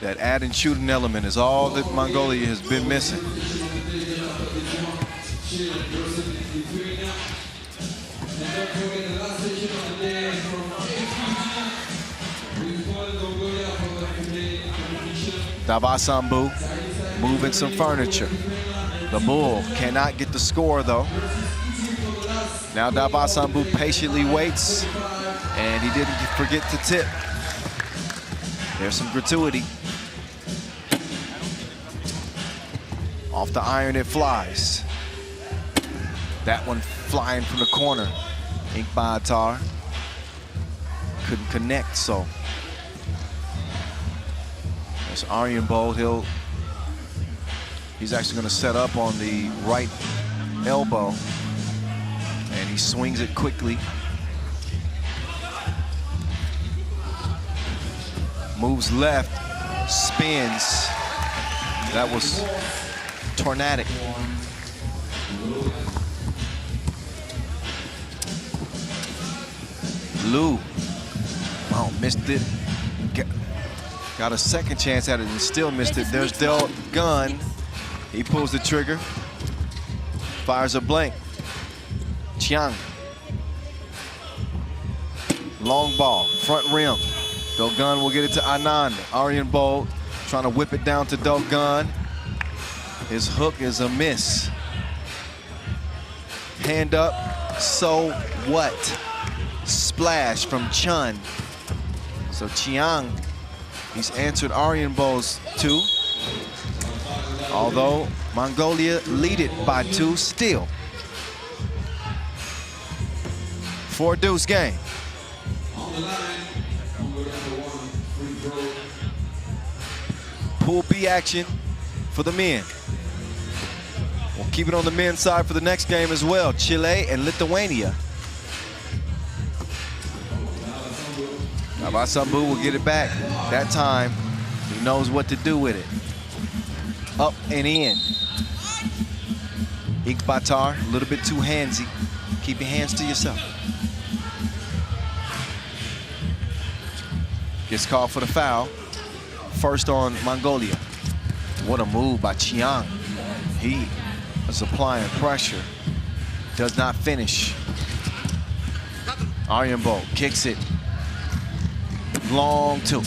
That added shooting element is all that Mongolia has been missing. Davasambu moving some furniture. The Bull cannot get the score though. Now Davasambu patiently waits, and he didn't forget to tip. There's some gratuity. Off the iron it flies. That one flying from the corner. Inkbaatar couldn't connect, so. There's Aryan Bowl. He's actually going to set up on the right elbow, and he swings it quickly. Moves left, spins. That was tornadic. Lou, wow, missed it. Got a second chance at it and still missed it. There's Del Gunn. He pulls the trigger, fires a blank. Chiang. Long ball, front rim. Dogun will get it to Anand. Aryan Bowl trying to whip it down to Dogun. His hook is a miss. Hand up, so what? Splash from Chun. So Chiang, he's answered Aryan Bowl's 2. Although Mongolia lead it by 2 still. 4-deuce game. Pool B action for the men. We'll keep it on the men's side for the next game as well. Chile and Lithuania. Davasambu will get it back. That time, he knows what to do with it. Up and in. Inkbaatar, a little bit too handsy. Keep your hands to yourself. Gets called for the foul. First on Mongolia. What a move by Chiang. He is applying pressure. Does not finish. Aryan Bowl kicks it. Long 2.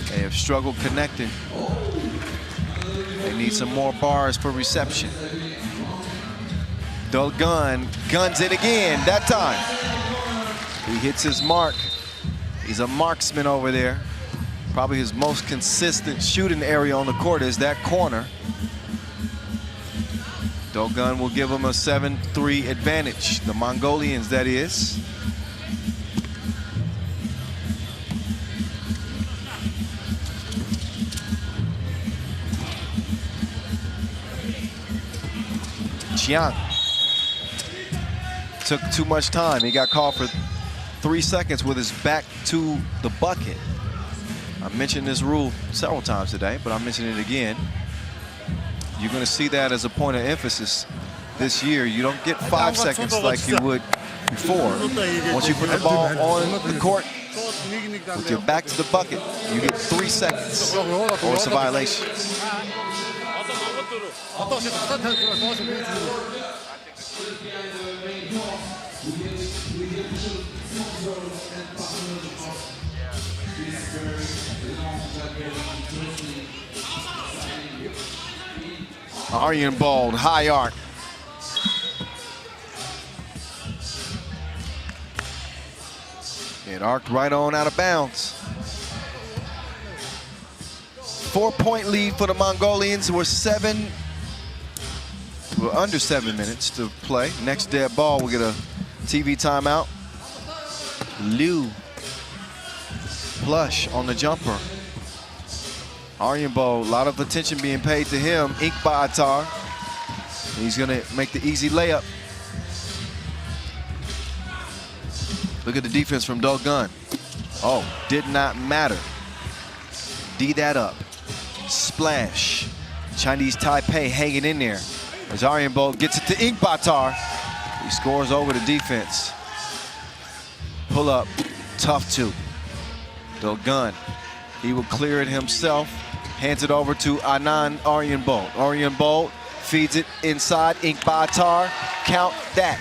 They have struggled connecting. They need some more bars for reception. Dogun guns it again, that time. He hits his mark. He's a marksman over there. Probably his most consistent shooting area on the court is that corner. Dogun will give him a 7-3 advantage. The Mongolians, that is. Chiang took too much time. He got called for 3 seconds with his back to the bucket. I mentioned this rule several times today, but I'm mentioning it again. You're going to see that as a point of emphasis this year. You don't get 5 seconds like you would before. Once you put the ball on the court with your back to the bucket, you get 3 seconds, or it's a violation. Aryan Bowl, high arc. It arced right on out of bounds. 4-point lead for the Mongolians. We're under 7 minutes to play. Next dead ball, we'll get a TV timeout. Liu Plush on the jumper. Aryanbo, a lot of attention being paid to him. Inked by Attar. He's gonna make the easy layup. Look at the defense from Dogun. Oh, did not matter. D that up. Splash. Chinese Taipei hanging in there. As Aryanbo gets it to Inkbatar. He scores over the defense. Pull up, tough two. Dogun, he will clear it himself. Hands it over to Anand Aryanbo. Aryanbo feeds it inside, Inkbatar. Count that.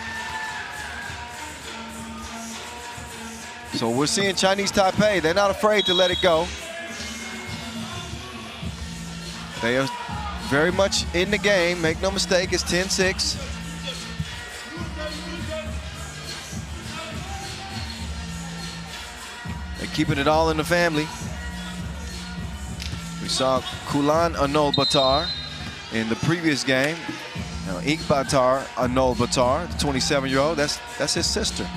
So we're seeing Chinese Taipei. They're not afraid to let it go. They are very much in the game. Make no mistake, it's 10-6. They're keeping it all in the family. We saw Crelan Batar in the previous game. Now Inkbatar Batar, the 27-year-old, that's his sister.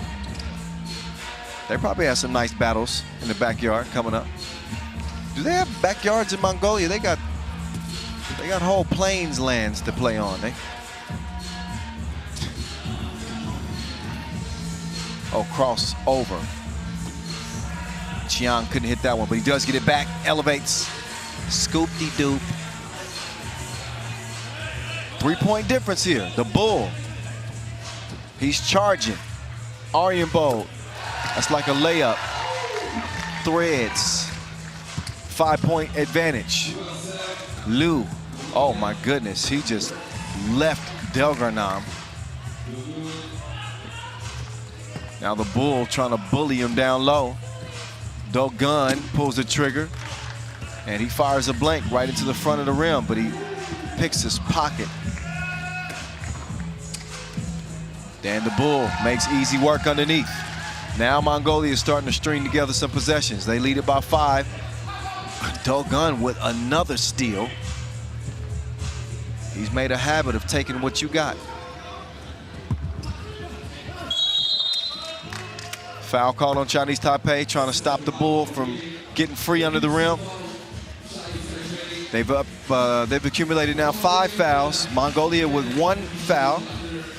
They probably have some nice battles in the backyard coming up. Do they have backyards in Mongolia? They got whole plains lands to play on. Oh, cross over. Chiang couldn't hit that one, but he does get it back. Elevates. Scoop-de-doop. 3-point difference here. The Bull. He's charging. Aryanbo. That's like a layup. Threads. 5-point advantage. Liu. Oh my goodness, he just left Delgarnam. Now the Bull trying to bully him down low. Dogun pulls the trigger and he fires a blank right into the front of the rim, but he picks his pocket. Dan the Bull makes easy work underneath. Now Mongolia is starting to string together some possessions. They lead it by 5. Dogun with another steal. He's made a habit of taking what you got. Foul called on Chinese Taipei, trying to stop the Bull from getting free under the rim. They've accumulated now 5 fouls. Mongolia with 1 foul,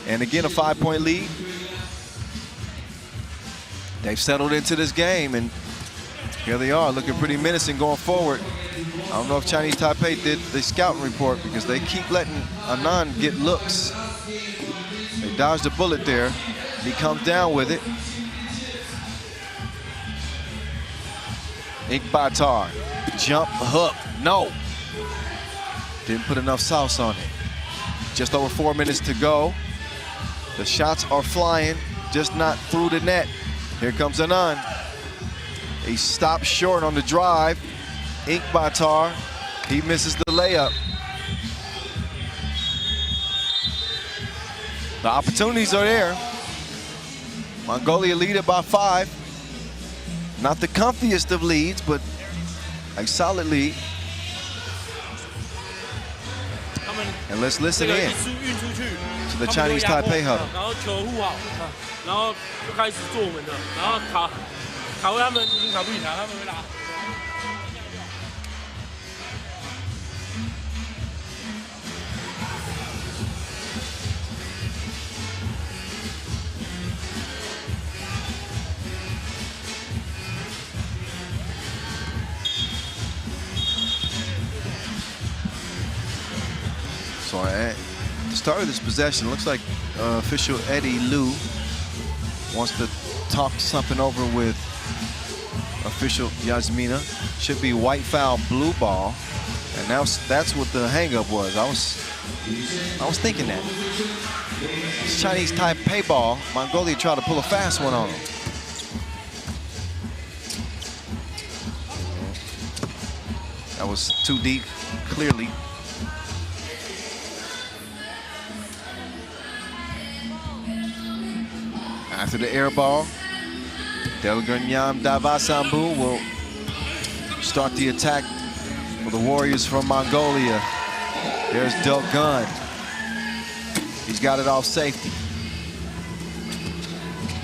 and again a 5-point lead. They've settled into this game, and here they are, looking pretty menacing going forward. I don't know if Chinese Taipei did the scouting report because they keep letting Anand get looks. They dodged a bullet there. He comes down with it. Inkbatar, jump hook, no. Didn't put enough sauce on it. Just over 4 minutes to go. The shots are flying, just not through the net. Here comes Anand. He stops short on the drive. Inkbatar, he misses the layup. The opportunities are there. Mongolia lead it by 5. Not the comfiest of leads, but a solid lead. And let's listen in to the Chinese Taipei huddle. So at the start of this possession, looks like official Eddie Liu wants to talk something over with official Yasmina. Should be white foul, blue ball, and now that's what the hang-up was. I was thinking that. It's Chinese Taipei ball. Mongolia tried to pull a fast one on them. That was too deep, clearly. After the air ball, Delgunyam Davasambu will start the attack for the Warriors from Mongolia. There's Delgun. He's got it off safety.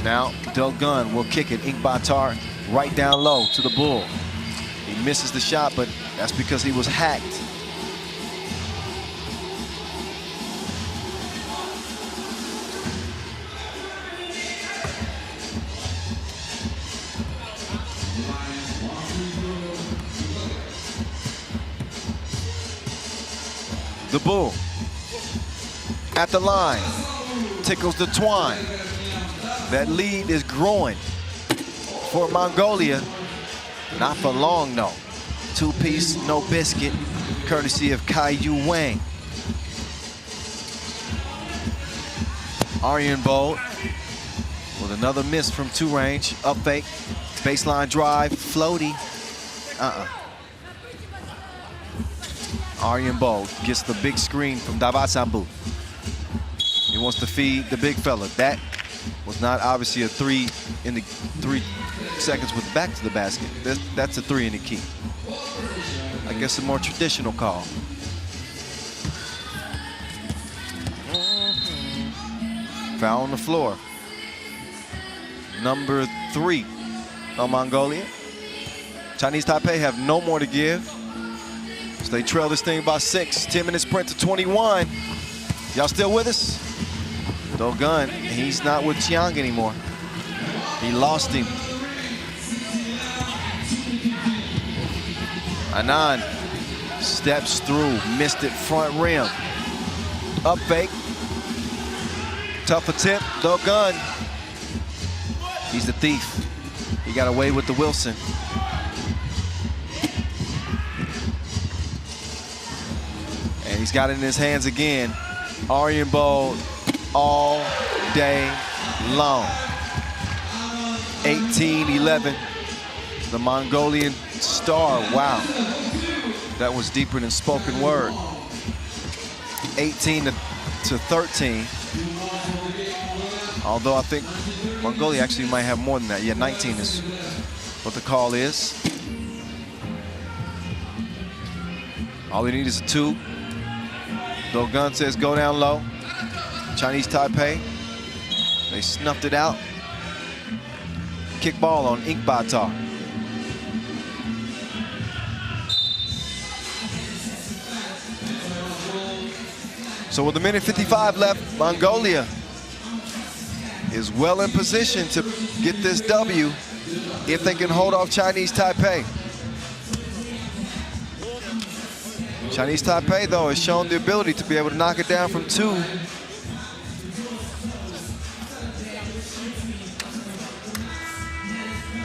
Now Delgun will kick it. Inkbatar right down low to the Bull. He misses the shot, but that's because he was hacked. The Bull at the line, tickles the twine. That lead is growing for Mongolia. Not for long, though. Two-piece, no biscuit, courtesy of Kai Yu Wang. Aryan Bold with another miss from two range. Up fake, baseline drive, floaty. Aryan Bold gets the big screen from Davasambu. He wants to feed the big fella. That was not obviously a three in the 3 seconds with the back to the basket. That's a three in the key. I guess a more traditional call. Foul on the floor. Number 3 on Mongolia. Chinese Taipei have no more to give. So they trail this thing by 6. 10-minute sprint to 21. Y'all still with us? Dogun, he's not with Chiang anymore. He lost him. Anand steps through, missed it front rim. Up fake. Tough attempt, Dogun. He's the thief. He got away with the Wilson. And he's got it in his hands again. Aryan Bold all day long. 18-11. The Mongolian star, wow. That was deeper than spoken word. 18 to 13. Although I think Mongolia actually might have more than that. Yeah, 19 is what the call is. All they need is a 2. Dogun says go down low. Chinese Taipei, they snuffed it out. Kick ball on Inkbatar. So with a minute 55 left, Mongolia is well in position to get this W if they can hold off Chinese Taipei. Chinese Taipei, though, has shown the ability to be able to knock it down from 2.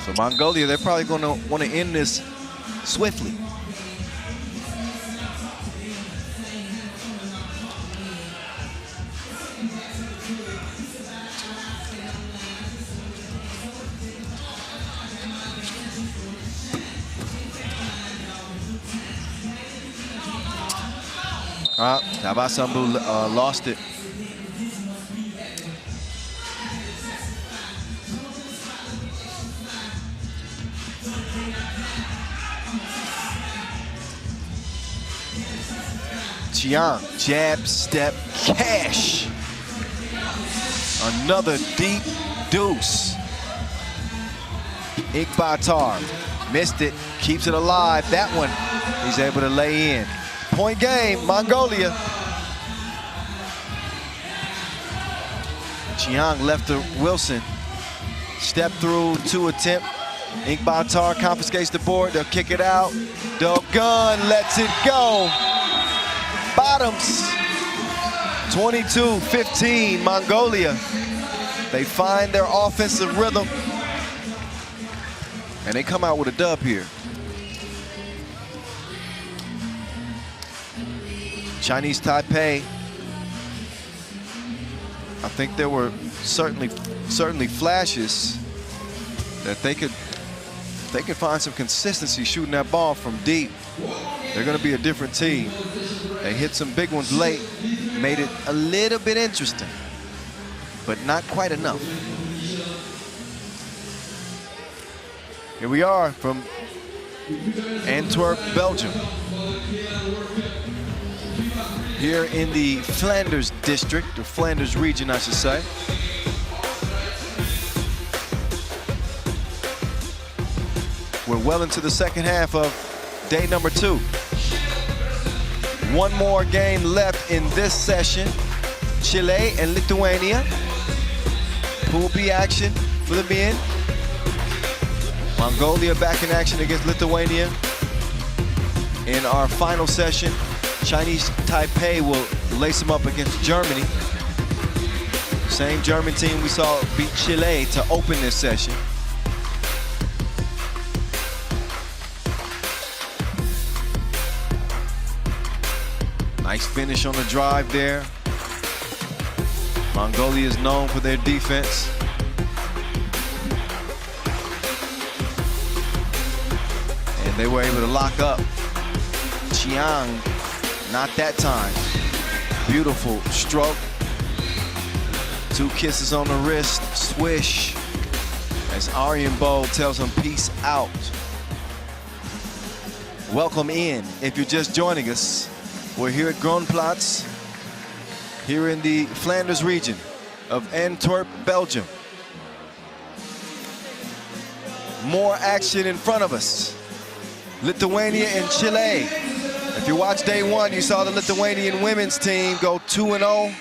So Mongolia, they're probably going to want to end this swiftly. Davasambu lost it. Chiang, jab, step, cash. Another deep deuce. Inkbatar missed it, keeps it alive. That one he's able to lay in. Point game, Mongolia. Chiang left to Wilson. Step through, 2 attempt. Inkbatar confiscates the board. They'll kick it out. Dogun lets it go. Bottoms. 22-15, Mongolia. They find their offensive rhythm. And they come out with a dub here. Chinese Taipei, I think there were certainly flashes that they could find some consistency shooting that ball from deep. They're going to be a different team. They hit some big ones late, made it a little bit interesting, but not quite enough. Here we are from Antwerp, Belgium. Here in the Flanders district, or Flanders region, I should say. We're well into the second half of day number 2. One more game left in this session. Chile and Lithuania. Pool B action for the men. Mongolia back in action against Lithuania. In our final session, Chinese Taipei will lace them up against Germany. Same German team we saw beat Chile to open this session. Nice finish on the drive there. Mongolia is known for their defense. And they were able to lock up Chiang. Not that time. Beautiful stroke. 2 kisses on the wrist, swish. As Aryan Bowl tells him peace out. Welcome in if you're just joining us. We're here at Groenplaats, here in the Flanders region of Antwerp, Belgium. More action in front of us. Lithuania and Chile. If you watched day 1, you saw the Lithuanian women's team go 2-0.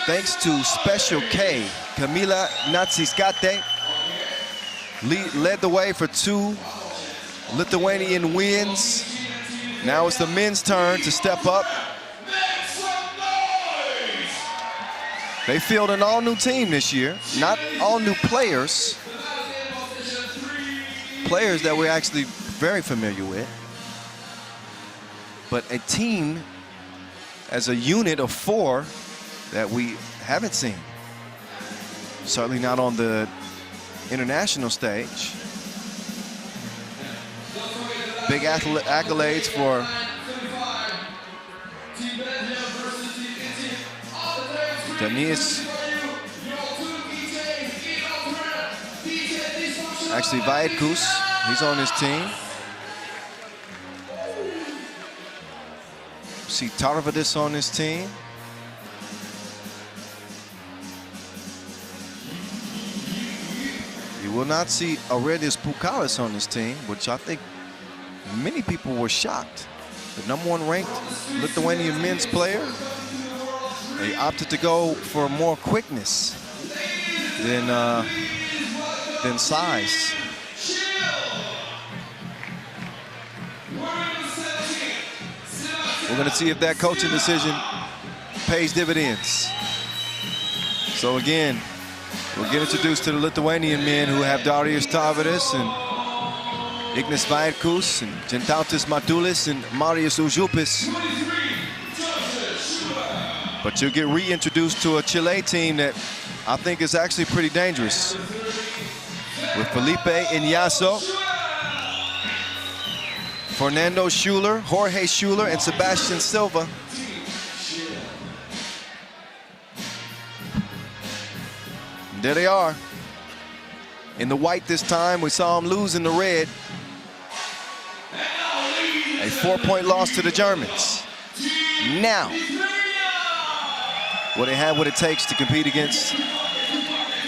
Thanks to Special K, Kamila Natsiskate. Led the way for 2 Lithuanian wins. Now it's the men's turn to step up. They field an all-new team this year. Not all new players. Players that we're actually very familiar with. But a team as a unit of 4 that we haven't seen. Certainly not on the international stage. Big accolades for Denise. Actually, Vaidkus, he's on his team. See Tarvadis on his team. You will not see Aurelius Pukalis on his team, which I think many people were shocked. The #1 ranked Lithuanian men's player. They opted to go for more quickness than size. We're going to see if that coaching decision pays dividends. So again, we'll get introduced to the Lithuanian men who have Darius Tarvadis and Ignas Vaidkus and Gentautis Matulis and Marius Užupis. But you'll get reintroduced to a Chile team that I think is actually pretty dangerous. With Felipe Inyaso, Fernando Schuler, Jorge Schuler, and Sebastian Silva. There they are. In the white this time, we saw them lose in the red. A 4-point loss to the Germans. Now, will they have what it takes to compete against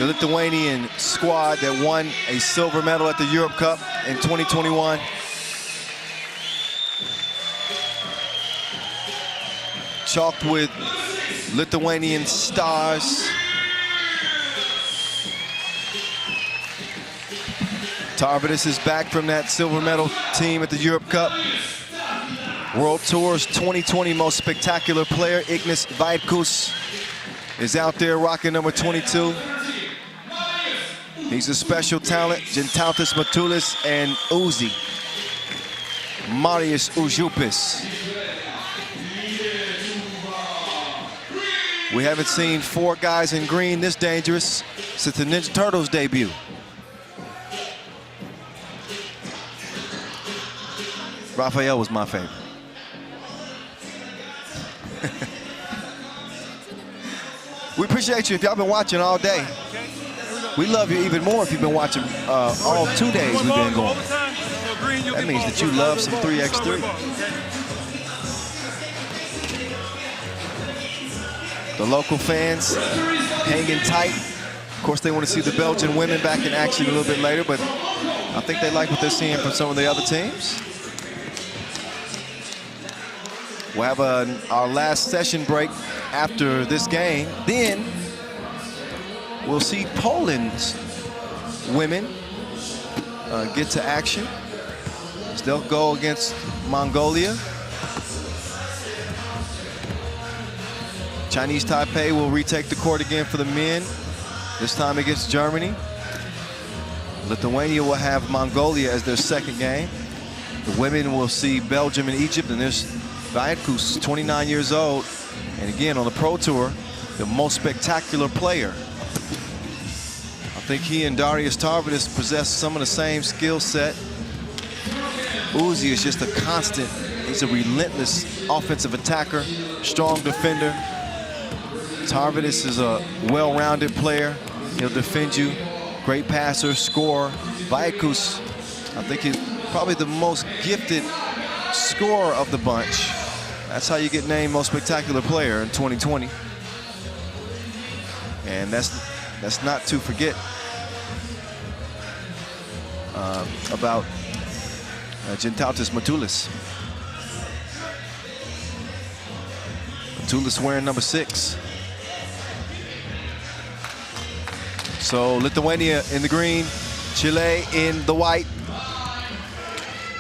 the Lithuanian squad that won a silver medal at the Europe Cup in 2021? Chalked with Lithuanian stars. Tarvadis is back from that silver medal team at the Europe Cup. World Tour's 2020 most spectacular player, Ignas Vaidkus, is out there rocking number 22. He's a special talent. Gentautis Matulis and Uzi. Marius Užupis. We haven't seen 4 guys in green this dangerous since the Ninja Turtles debut. Raphael was my favorite. We appreciate you if y'all been watching all day. We love you even more if you've been watching all 2 days we've been going. That means that you love some 3x3. The local fans hanging tight. Of course, they want to see the Belgian women back in action a little bit later, but I think they like what they're seeing from some of the other teams. We'll have our last session break after this game. Then we'll see Poland's women get to action. They'll go against Mongolia. Chinese Taipei will retake the court again for the men, this time against Germany. Lithuania will have Mongolia as their second game. The women will see Belgium and Egypt, and there's Vaidkus, 29 years old, and again on the Pro Tour, the most spectacular player. I think he and Darius Tarvidis possess some of the same skill set. Uzi is just a constant. He's a relentless offensive attacker, strong defender. Tarvidis is a well-rounded player. He'll defend you. Great passer, scorer. Vaidkus, I think he's probably the most gifted scorer of the bunch. That's how you get named most spectacular player in 2020. And that's not to forget about Gintautas Matulis. Matulis wearing number 6. So Lithuania in the green, Chile in the white.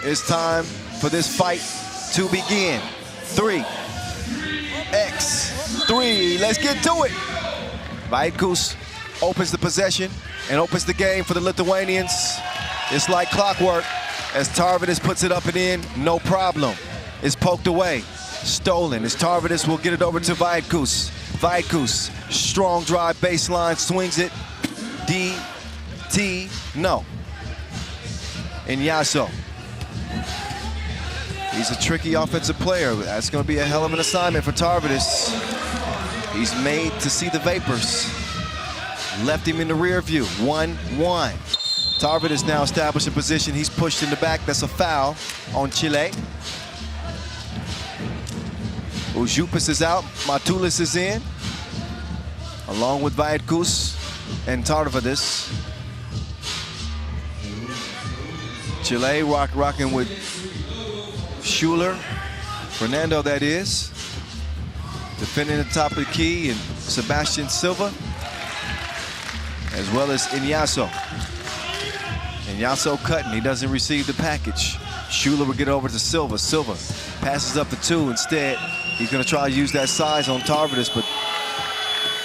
It's time for this fight to begin. 3x3, let's get to it. Vaidkus opens the possession and opens the game for the Lithuanians. It's like clockwork as Tarvidis puts it up and in, no problem. It's poked away, stolen as Tarvidis will get it over to Vaidkus. Vaidkus, strong drive baseline, swings it. D-T, no. Inyaso. He's a tricky offensive player. That's going to be a hell of an assignment for Tarvidis. He's made to see the vapors. Left him in the rear view. 1-1. Tarvidis now established a position. He's pushed in the back. That's a foul on Chile. Ujupis is out. Matulis is in, along with Vaidkus and Tarvidis. Chile rocking with Schuler, Fernando that is, defending the top of the key, and Sebastian Silva, as well as Inyaso. Inyaso cutting, he doesn't receive the package. Schuler will get over to Silva. Silva passes up the 2 instead. He's gonna try to use that size on Tarvidis, but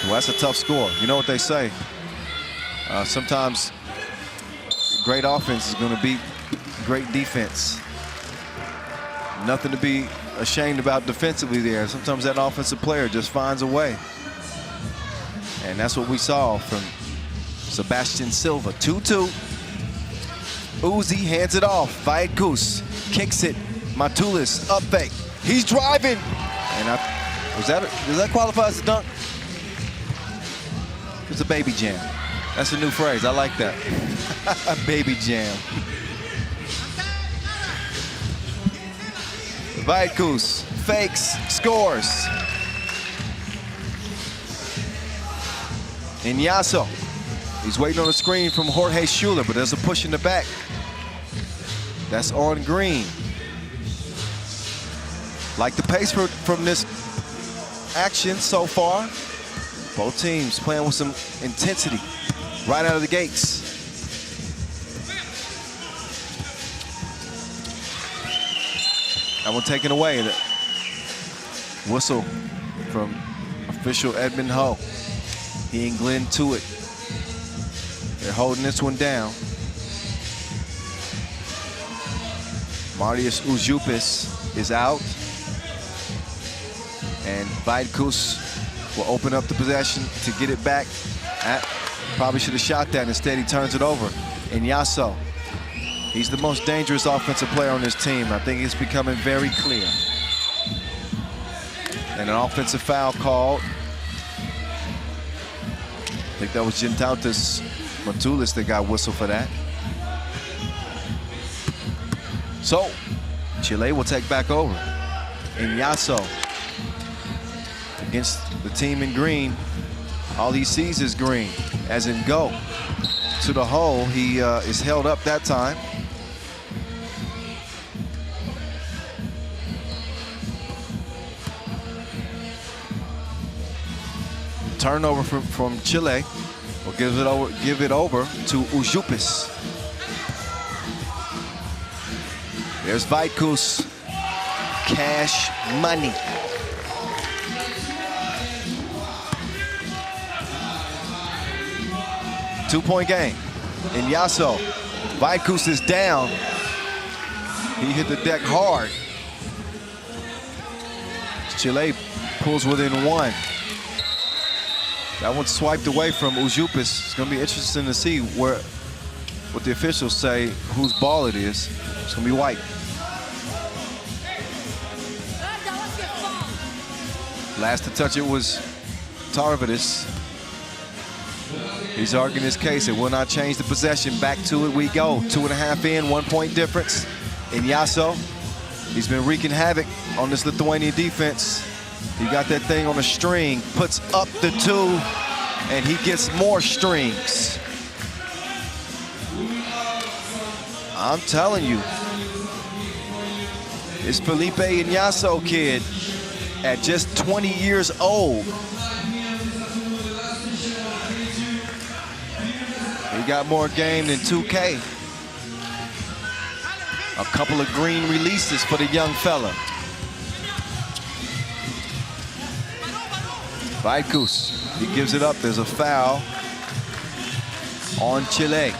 well, that's a tough score. You know what they say. Sometimes great offense is gonna beat great defense. Nothing to be ashamed about defensively there. Sometimes that offensive player just finds a way. And that's what we saw from Sebastian Silva. 2-2. Uzi hands it off. Vaidkus kicks it. Matulis up fake. He's driving. And does that qualify as a dunk? It's a baby jam. That's a new phrase. I like that. Baby jam. Vaidkus fakes, scores. Inyaso. He's waiting on the screen from Jorge Schuler, but there's a push in the back. That's on green. Like the pace from this action so far. Both teams playing with some intensity right out of the gates. That one taken away. The whistle from official Edmund Ho. He and Glenn Tuitt. They're holding this one down. Marius Ujupis is out. And Vaidkus will open up the possession to get it back. Probably should have shot that. Instead, he turns it over. Inyaso. He's the most dangerous offensive player on this team. I think it's becoming very clear. And an offensive foul called. think that was Gintautas Matulis that got whistled for that. So, Chile will take back over. Ignacio against the team in green. All he sees is green, as in go. To the hole, he is held up that time. Turnover from Chile. Will give it over to Ujupis. There's Vaitkus. Cash money. Two-point game. Ignacio. Vaitkus is down. He hit the deck hard. Chile pulls within one. That one's swiped away from Ujupis. It's going to be interesting to see what the officials say, whose ball it is. It's going to be white. Last to touch it was Tarvidis. He's arguing his case. It will not change the possession. Back to it we go. 2.5 in, 1 point difference. Ignacio, he's been wreaking havoc on this Lithuanian defense. He got that thing on a string, puts up the 2, and he gets more strings. I'm telling you, this Felipe Ignacio kid at just 20 years old. He got more game than 2K. A couple of green releases for the young fella. Vaitkus, he gives it up. There's a foul on Chile.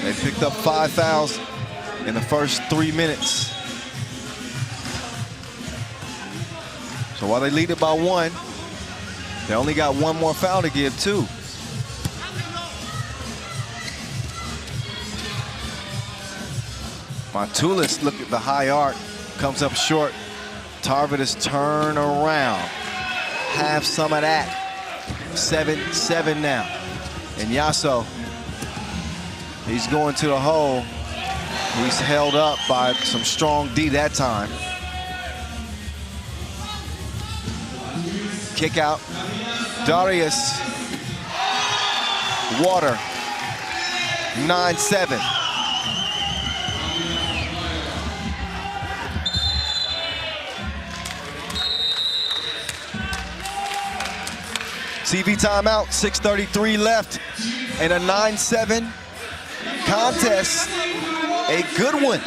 They picked up 5 fouls in the first 3 minutes. So while they lead it by 1, they only got 1 more foul to give too. Matulis, look at the high arc, comes up short. Tarvidis turn around. Have some of that. 7-7 now. Ignacio, he's going to the hole. He's held up by some strong D that time. Kick out. Darius. Water. 9-7. TV timeout, 6:33 left, and a 9-7 contest. A good one.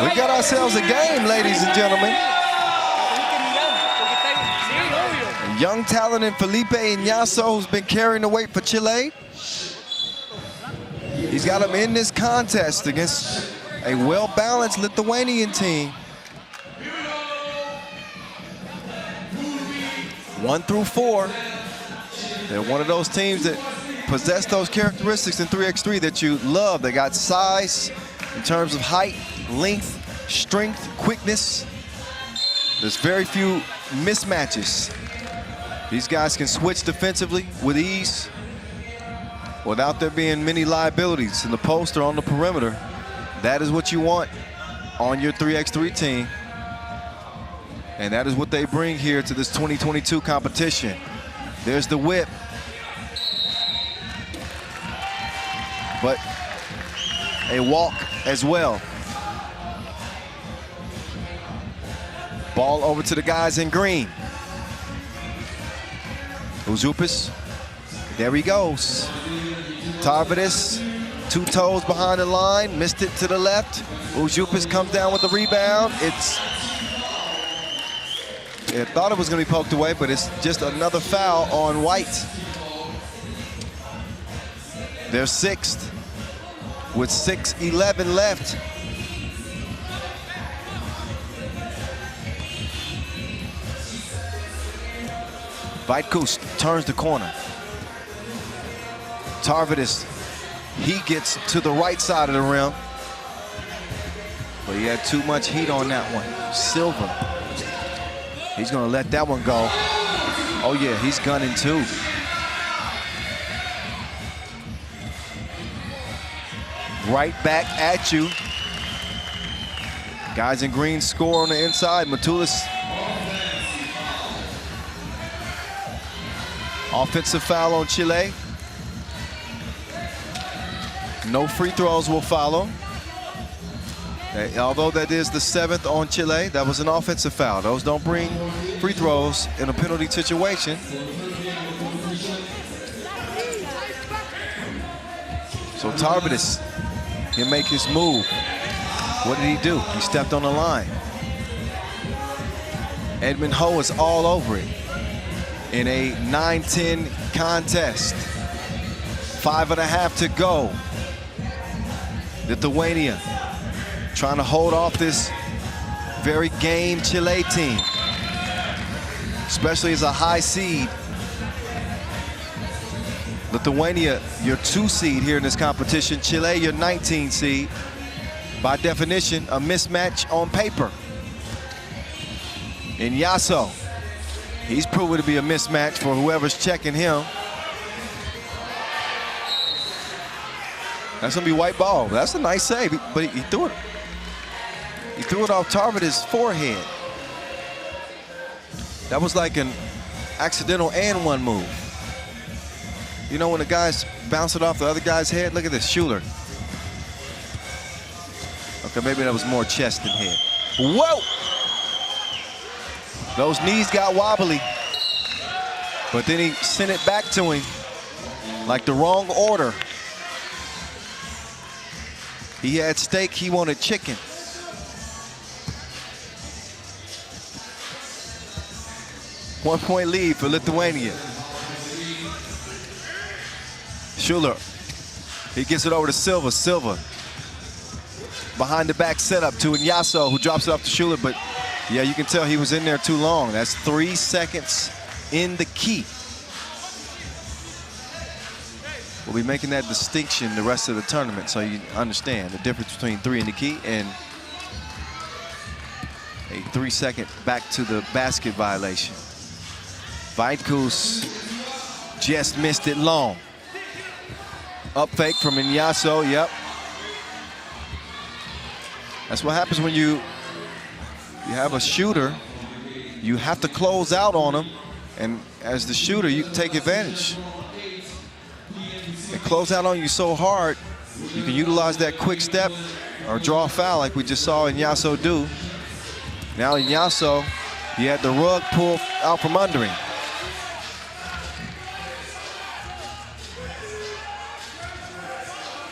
We got ourselves a game, ladies and gentlemen. Young talent in Felipe Ignacio, who's been carrying the weight for Chile. He's got him in this contest against a well-balanced Lithuanian team. 1 through 4. They're one of those teams that possess those characteristics in 3x3 that you love. They got size in terms of height, length, strength, quickness. There's very few mismatches. These guys can switch defensively with ease without there being many liabilities in the post or on the perimeter. That is what you want on your 3x3 team. And that is what they bring here to this 2022 competition. There's the whip. But a walk as well. Ball over to the guys in green. Ujupis, there he goes. Tarvidis, 2 toes behind the line, missed it to the left. Ujupis comes down with the rebound. I thought it was going to be poked away, but it's just another foul on White. They're 6th with 6:11 left. Vaitkus turns the corner. Tarvidis, he gets to the right side of the rim. But he had too much heat on that one. Silva. He's gonna let that one go. Oh yeah, he's gunning too. Right back at you. Guys in green score on the inside. Matulis. Offensive foul on Chile. No free throws will follow. Although that is the 7th on Chile, that was an offensive foul. Those don't bring free throws in a penalty situation. So Tarvidis can make his move. What did he do? He stepped on the line. Edmund Ho is all over it in a 9-10 contest. 5.5 to go. Lithuania trying to hold off this very game Chile team, especially as a high seed. Lithuania, your 2 seed here in this competition. Chile, your 19 seed. By definition, a mismatch on paper. And Yasso, he's proven to be a mismatch for whoever's checking him. That's gonna be white ball. That's a nice save, but he threw it. He threw it off Tarvidis' forehead. That was like an accidental and one move. You know when the guys bounce it off the other guy's head? Look at this, Schuler. Okay, maybe that was more chest than head. Whoa! Those knees got wobbly. But then he sent it back to him like the wrong order. He had steak, he wanted chicken. One-point lead for Lithuania. Schuler, he gets it over to Silva. Silva, behind the back setup to Ignacio, who drops it off to Schuler, but yeah, you can tell he was in there too long. That's 3 seconds in the key. We'll be making that distinction the rest of the tournament, so you understand the difference between 3 in the key and a 3-second back to the basket violation. Vaitkus just missed it long. Up fake from Ignacio, yep. That's what happens when you have a shooter. You have to close out on him, and as the shooter, you can take advantage. They close out on you so hard, you can utilize that quick step or draw a foul like we just saw Ignacio do. Now Ignacio, he had the rug pulled out from under him.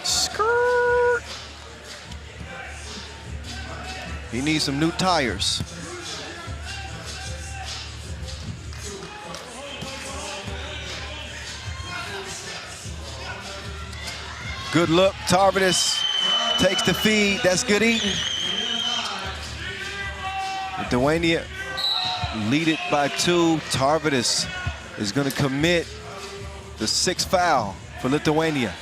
Skirt. He needs some new tires. Good look, Tarvidis takes the feed, that's good eating. Lithuania lead it by 2. Tarvidis is gonna commit the 6th foul for Lithuania.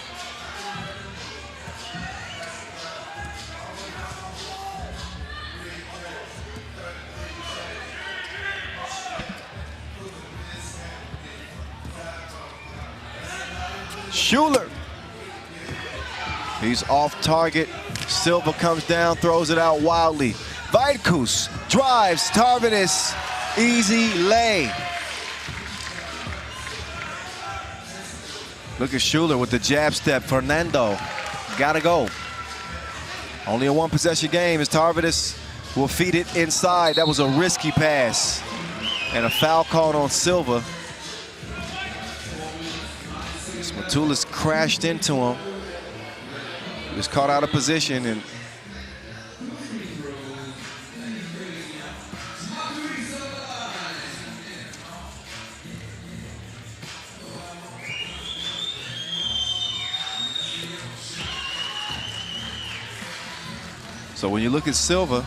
Schuler. He's off target. Silva comes down, throws it out wildly. Vaitkus drives, Tarvidis, easy lay. Look at Schuler with the jab step. Fernando, gotta go. Only a 1-possession game as Tarvidis will feed it inside. That was a risky pass. And a foul called on Silva. Matulis crashed into him. He was caught out of position, and so when you look at Silva,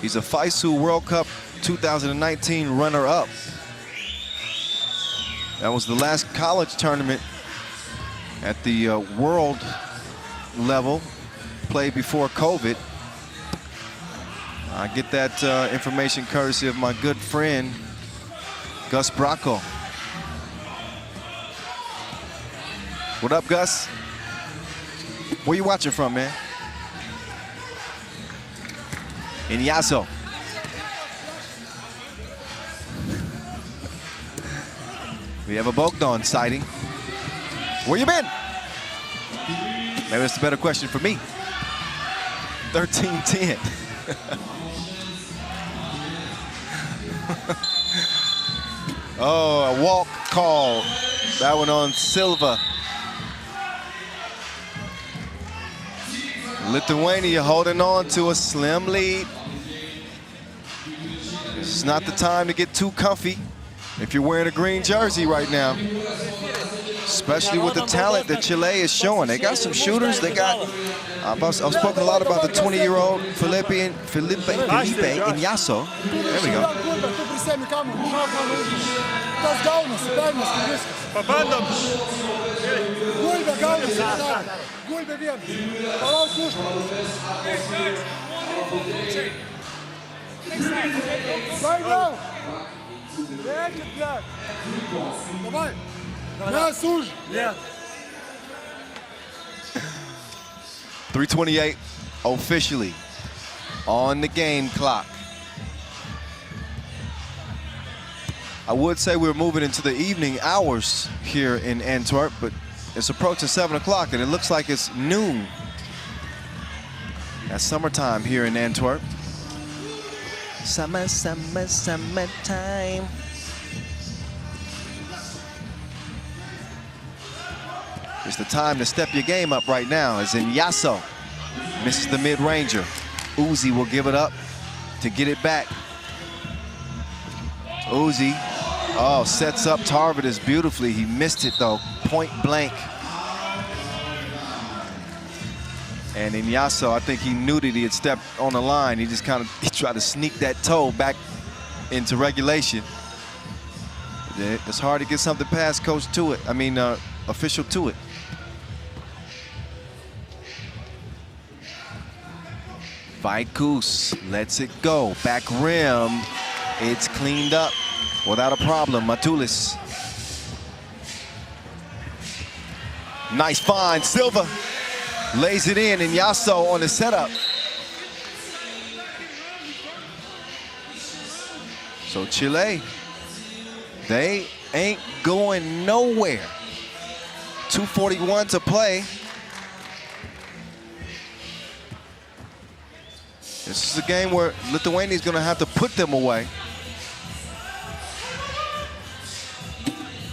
he's a FISU World Cup 2019 runner-up. That was the last college tournament at the world level, played before COVID. I get that information courtesy of my good friend, Gus Bracco. What up, Gus? Where you watching from, man? In Yasso. We have a Bogdan sighting. Where you been? Maybe that's a better question for me. 13-10. Oh, a walk call. That one on Silva. Lithuania holding on to a slim lead. It's not the time to get too comfy if you're wearing a green jersey right now. Especially with the talent that Chile is showing. They got some shooters. They got, I've spoken a lot about the 20-year-old Felipe in Yasso. There we go. Yeah. 3:28 officially on the game clock. I would say we're moving into the evening hours here in Antwerp, but it's approaching 7 o'clock and it looks like it's noon. That's summertime here in Antwerp. Summer, summer, summertime. It's the time to step your game up right now, as in Yasso misses the mid-ranger. Uzi will give it up to get it back. Uzi, oh, sets up Tarvidas beautifully. He missed it though, point blank. And in Yasso, I think he knew that he had stepped on the line. He just kind of tried to sneak that toe back into regulation. It's hard to get something past coach to it. I mean, official to it. Vaidkus lets it go. Back rim. It's cleaned up without a problem. Matulis. Nice find. Silva lays it in, and Yasso on the setup. So Chile, they ain't going nowhere. 2:41 to play. This is a game where Lithuania is going to have to put them away.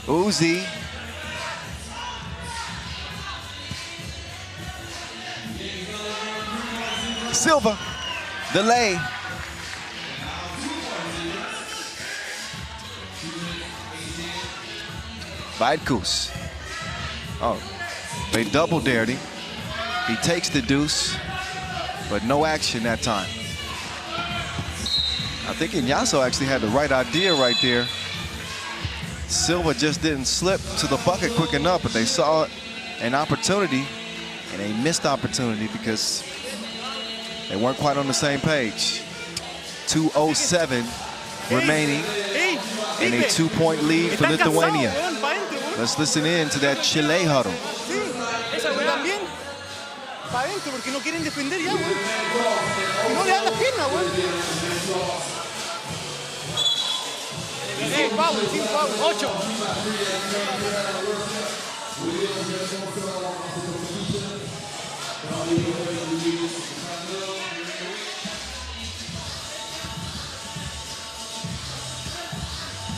Uzi. Silva. Delay. Vaidkus. Oh, they double dared him. He takes the deuce, but no action that time. I think Ignacio actually had the right idea right there. Silva just didn't slip to the bucket quick enough, but they saw an opportunity and a missed opportunity because they weren't quite on the same page. 2:07 remaining and a 2-point lead for Lithuania. Let's listen in to that Chile huddle. Para adentro porque no quieren defender ya, güey. Y no le dan las piernas, güey. Sin foul, 8.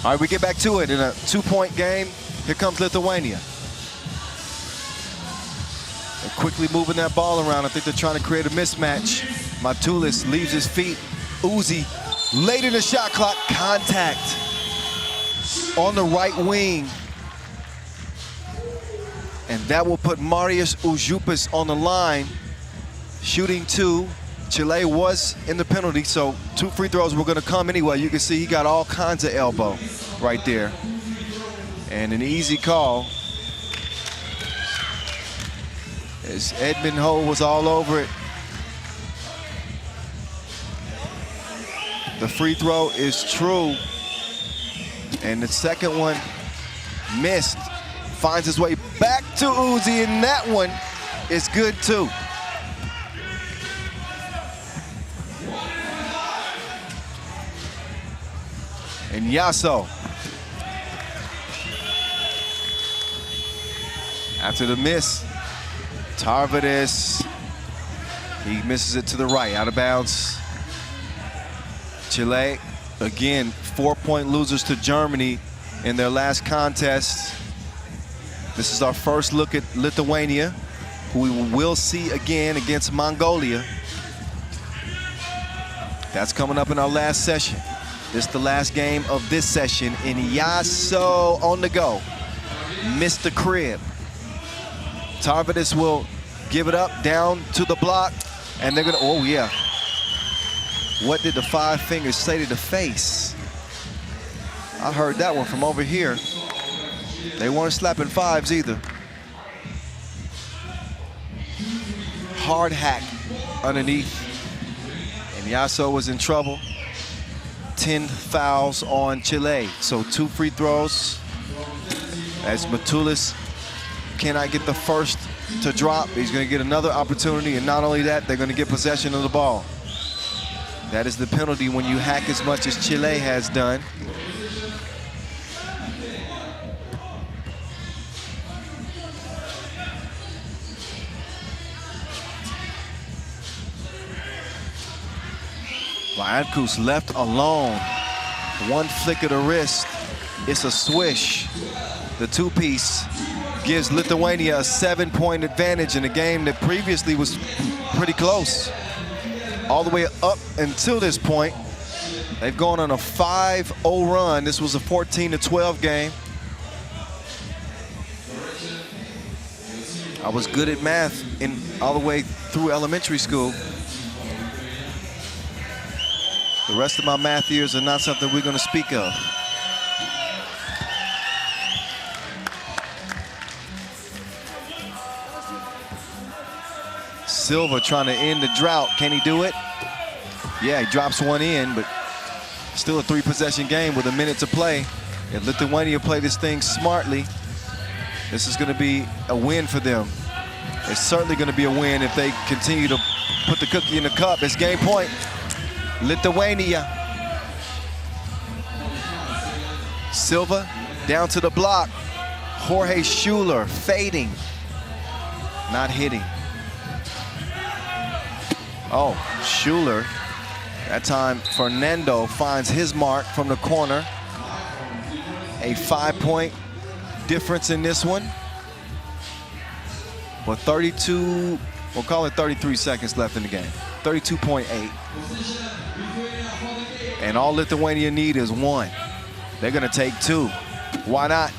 All right, we get back to it in a 2-point game. Here comes Lithuania. They're quickly moving that ball around. I think they're trying to create a mismatch. Matulis leaves his feet. Uzi late in the shot clock. Contact on the right wing. And that will put Marius Ujupas on the line. Shooting 2. Chile was in the penalty, so 2 free throws were going to come anyway. You can see he got all kinds of elbow right there. And an easy call. As Edmund Ho was all over it. The free throw is true. And the second one missed. Finds his way back to Uzi, and that one is good too. And Yasso, after the miss, Tarvidis, he misses it to the right, out of bounds. Chile, again, 4-point losers to Germany in their last contest. This is our first look at Lithuania, who we will see again against Mongolia. That's coming up in our last session. This is the last game of this session. And Yasso on the go. Missed the crib. Tarvidis will give it up down to the block. And they're gonna, oh yeah. What did the five fingers say to the face? I heard that one from over here. They weren't slapping fives either. Hard hack underneath. And Yasso was in trouble. 10 fouls on Chile. So 2 free throws. As Matulis cannot get the first to drop, he's going to get another opportunity. And not only that, they're going to get possession of the ball. That is the penalty when you hack as much as Chile has done. Vaiatkus left alone. One flick of the wrist. It's a swish. The two-piece gives Lithuania a 7-point advantage in a game that previously was pretty close. All the way up until this point. They've gone on a 5-0 run. This was a 14-12 game. I was good at math all the way through elementary school. The rest of my math years are not something we're going to speak of. Silva trying to end the drought. Can he do it? Yeah, he drops one in, but still a 3-possession game with a minute to play. If Lithuania play this thing smartly, this is going to be a win for them. It's certainly going to be a win if they continue to put the cookie in the cup. It's game point. Lithuania. Silva down to the block. Jorge Schuler fading, not hitting. Oh, Schuler. That time Fernando finds his mark from the corner. A 5-point difference in this one. With 32, we'll call it 33 seconds left in the game. 32.8. And all Lithuania need is 1. They're gonna take 2. Why not?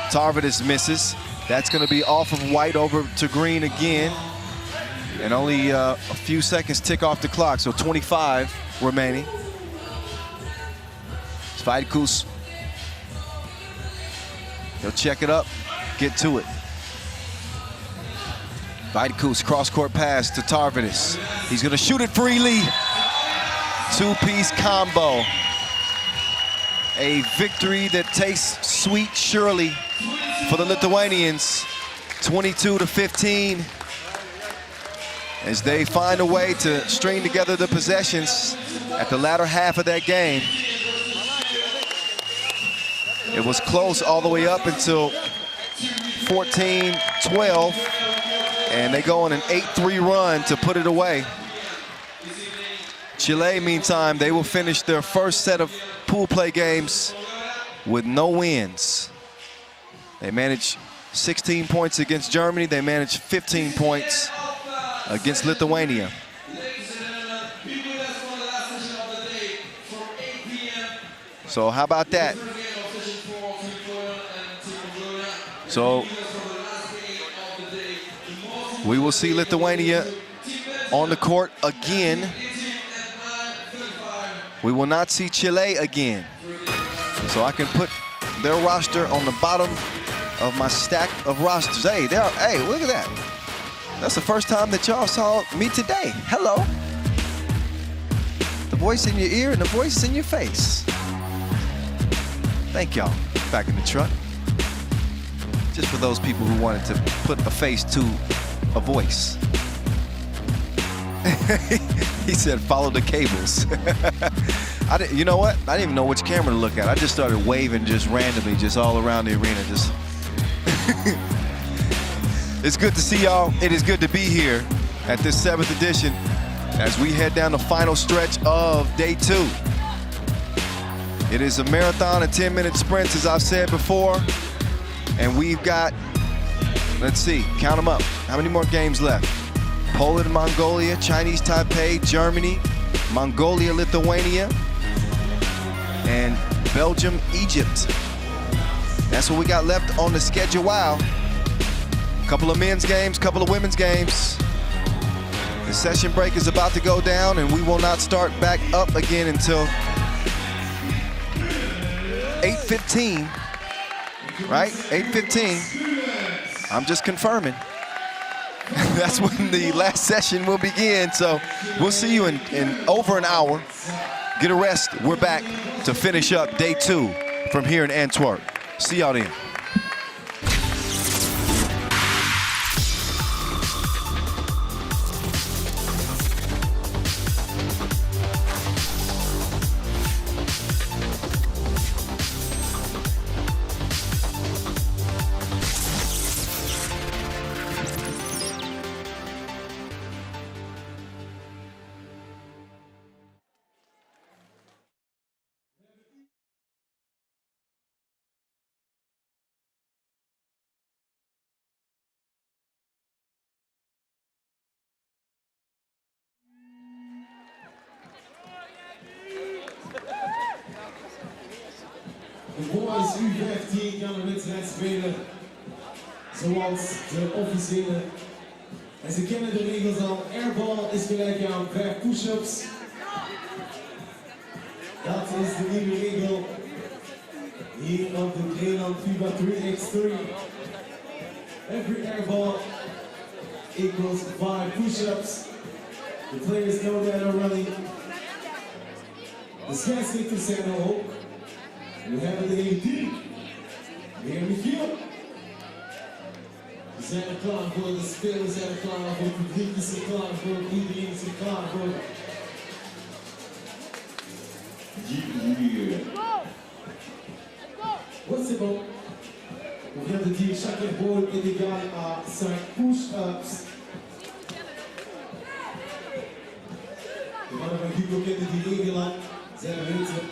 Tarvidis misses. That's gonna be off of white over to green again. And only a few seconds tick off the clock, so 25 remaining. Vaiatkus. He'll check it up, get to it. Vaiatkus, cross-court pass to Tarvidis. He's gonna shoot it freely. 2-piece combo. A victory that tastes sweet, surely, for the Lithuanians. 22-15. As they find a way to string together the possessions at the latter half of that game. It was close all the way up until 14-12, and they go on an 8-3 run to put it away. Chile, meantime, they will finish their first set of pool play games with no wins. They managed 16 points against Germany. They managed 15 points against Lithuania. So how about that? So we will see Lithuania on the court again. We will not see Chile again. So I can put their roster on the bottom of my stack of rosters. Hey, look at that. That's the first time that y'all saw me today. Hello. The voice in your ear and a voice in your face. Thank y'all. Back in the truck. Just for those people who wanted to put a face to a voice. He said, follow the cables. You know what? I didn't even know which camera to look at. I just started waving just randomly, just all around the arena. Just It's good to see y'all. It is good to be here at this 7th edition as we head down the final stretch of day 2. It is a marathon and 10-minute sprints, as I've said before. And we've got, let's see, count them up. How many more games left? Poland, Mongolia, Chinese Taipei, Germany, Mongolia, Lithuania, and Belgium, Egypt. That's what we got left on the schedule. Wow. Couple of men's games, couple of women's games. The session break is about to go down, and we will not start back up again until 8:15, right? 8:15. I'm just confirming. That's when the last session will begin. So we'll see you in over an hour. Get a rest. We're back to finish up day 2 from here in Antwerp. See y'all then. De boys U15 gaan de wedstrijd spelen zoals de officiële. En ze kennen de regels al. Airball is gelijk aan 5 push-ups. Dat is de nieuwe regel hier op de Crelan FIBA 3x3. Every airball equals 5 push-ups. The players know that already. De scheidsrechters zijn er ook. We hebben de hele team. Weer Michiel. We zijn er klaar voor, de spelers zijn er klaar voor, het publiek is er klaar voor, iedereen is er klaar voor. What's it about? On vient de dire chaque airball est égal à 5 push-ups. We gaan er een die regel aan, zij weten.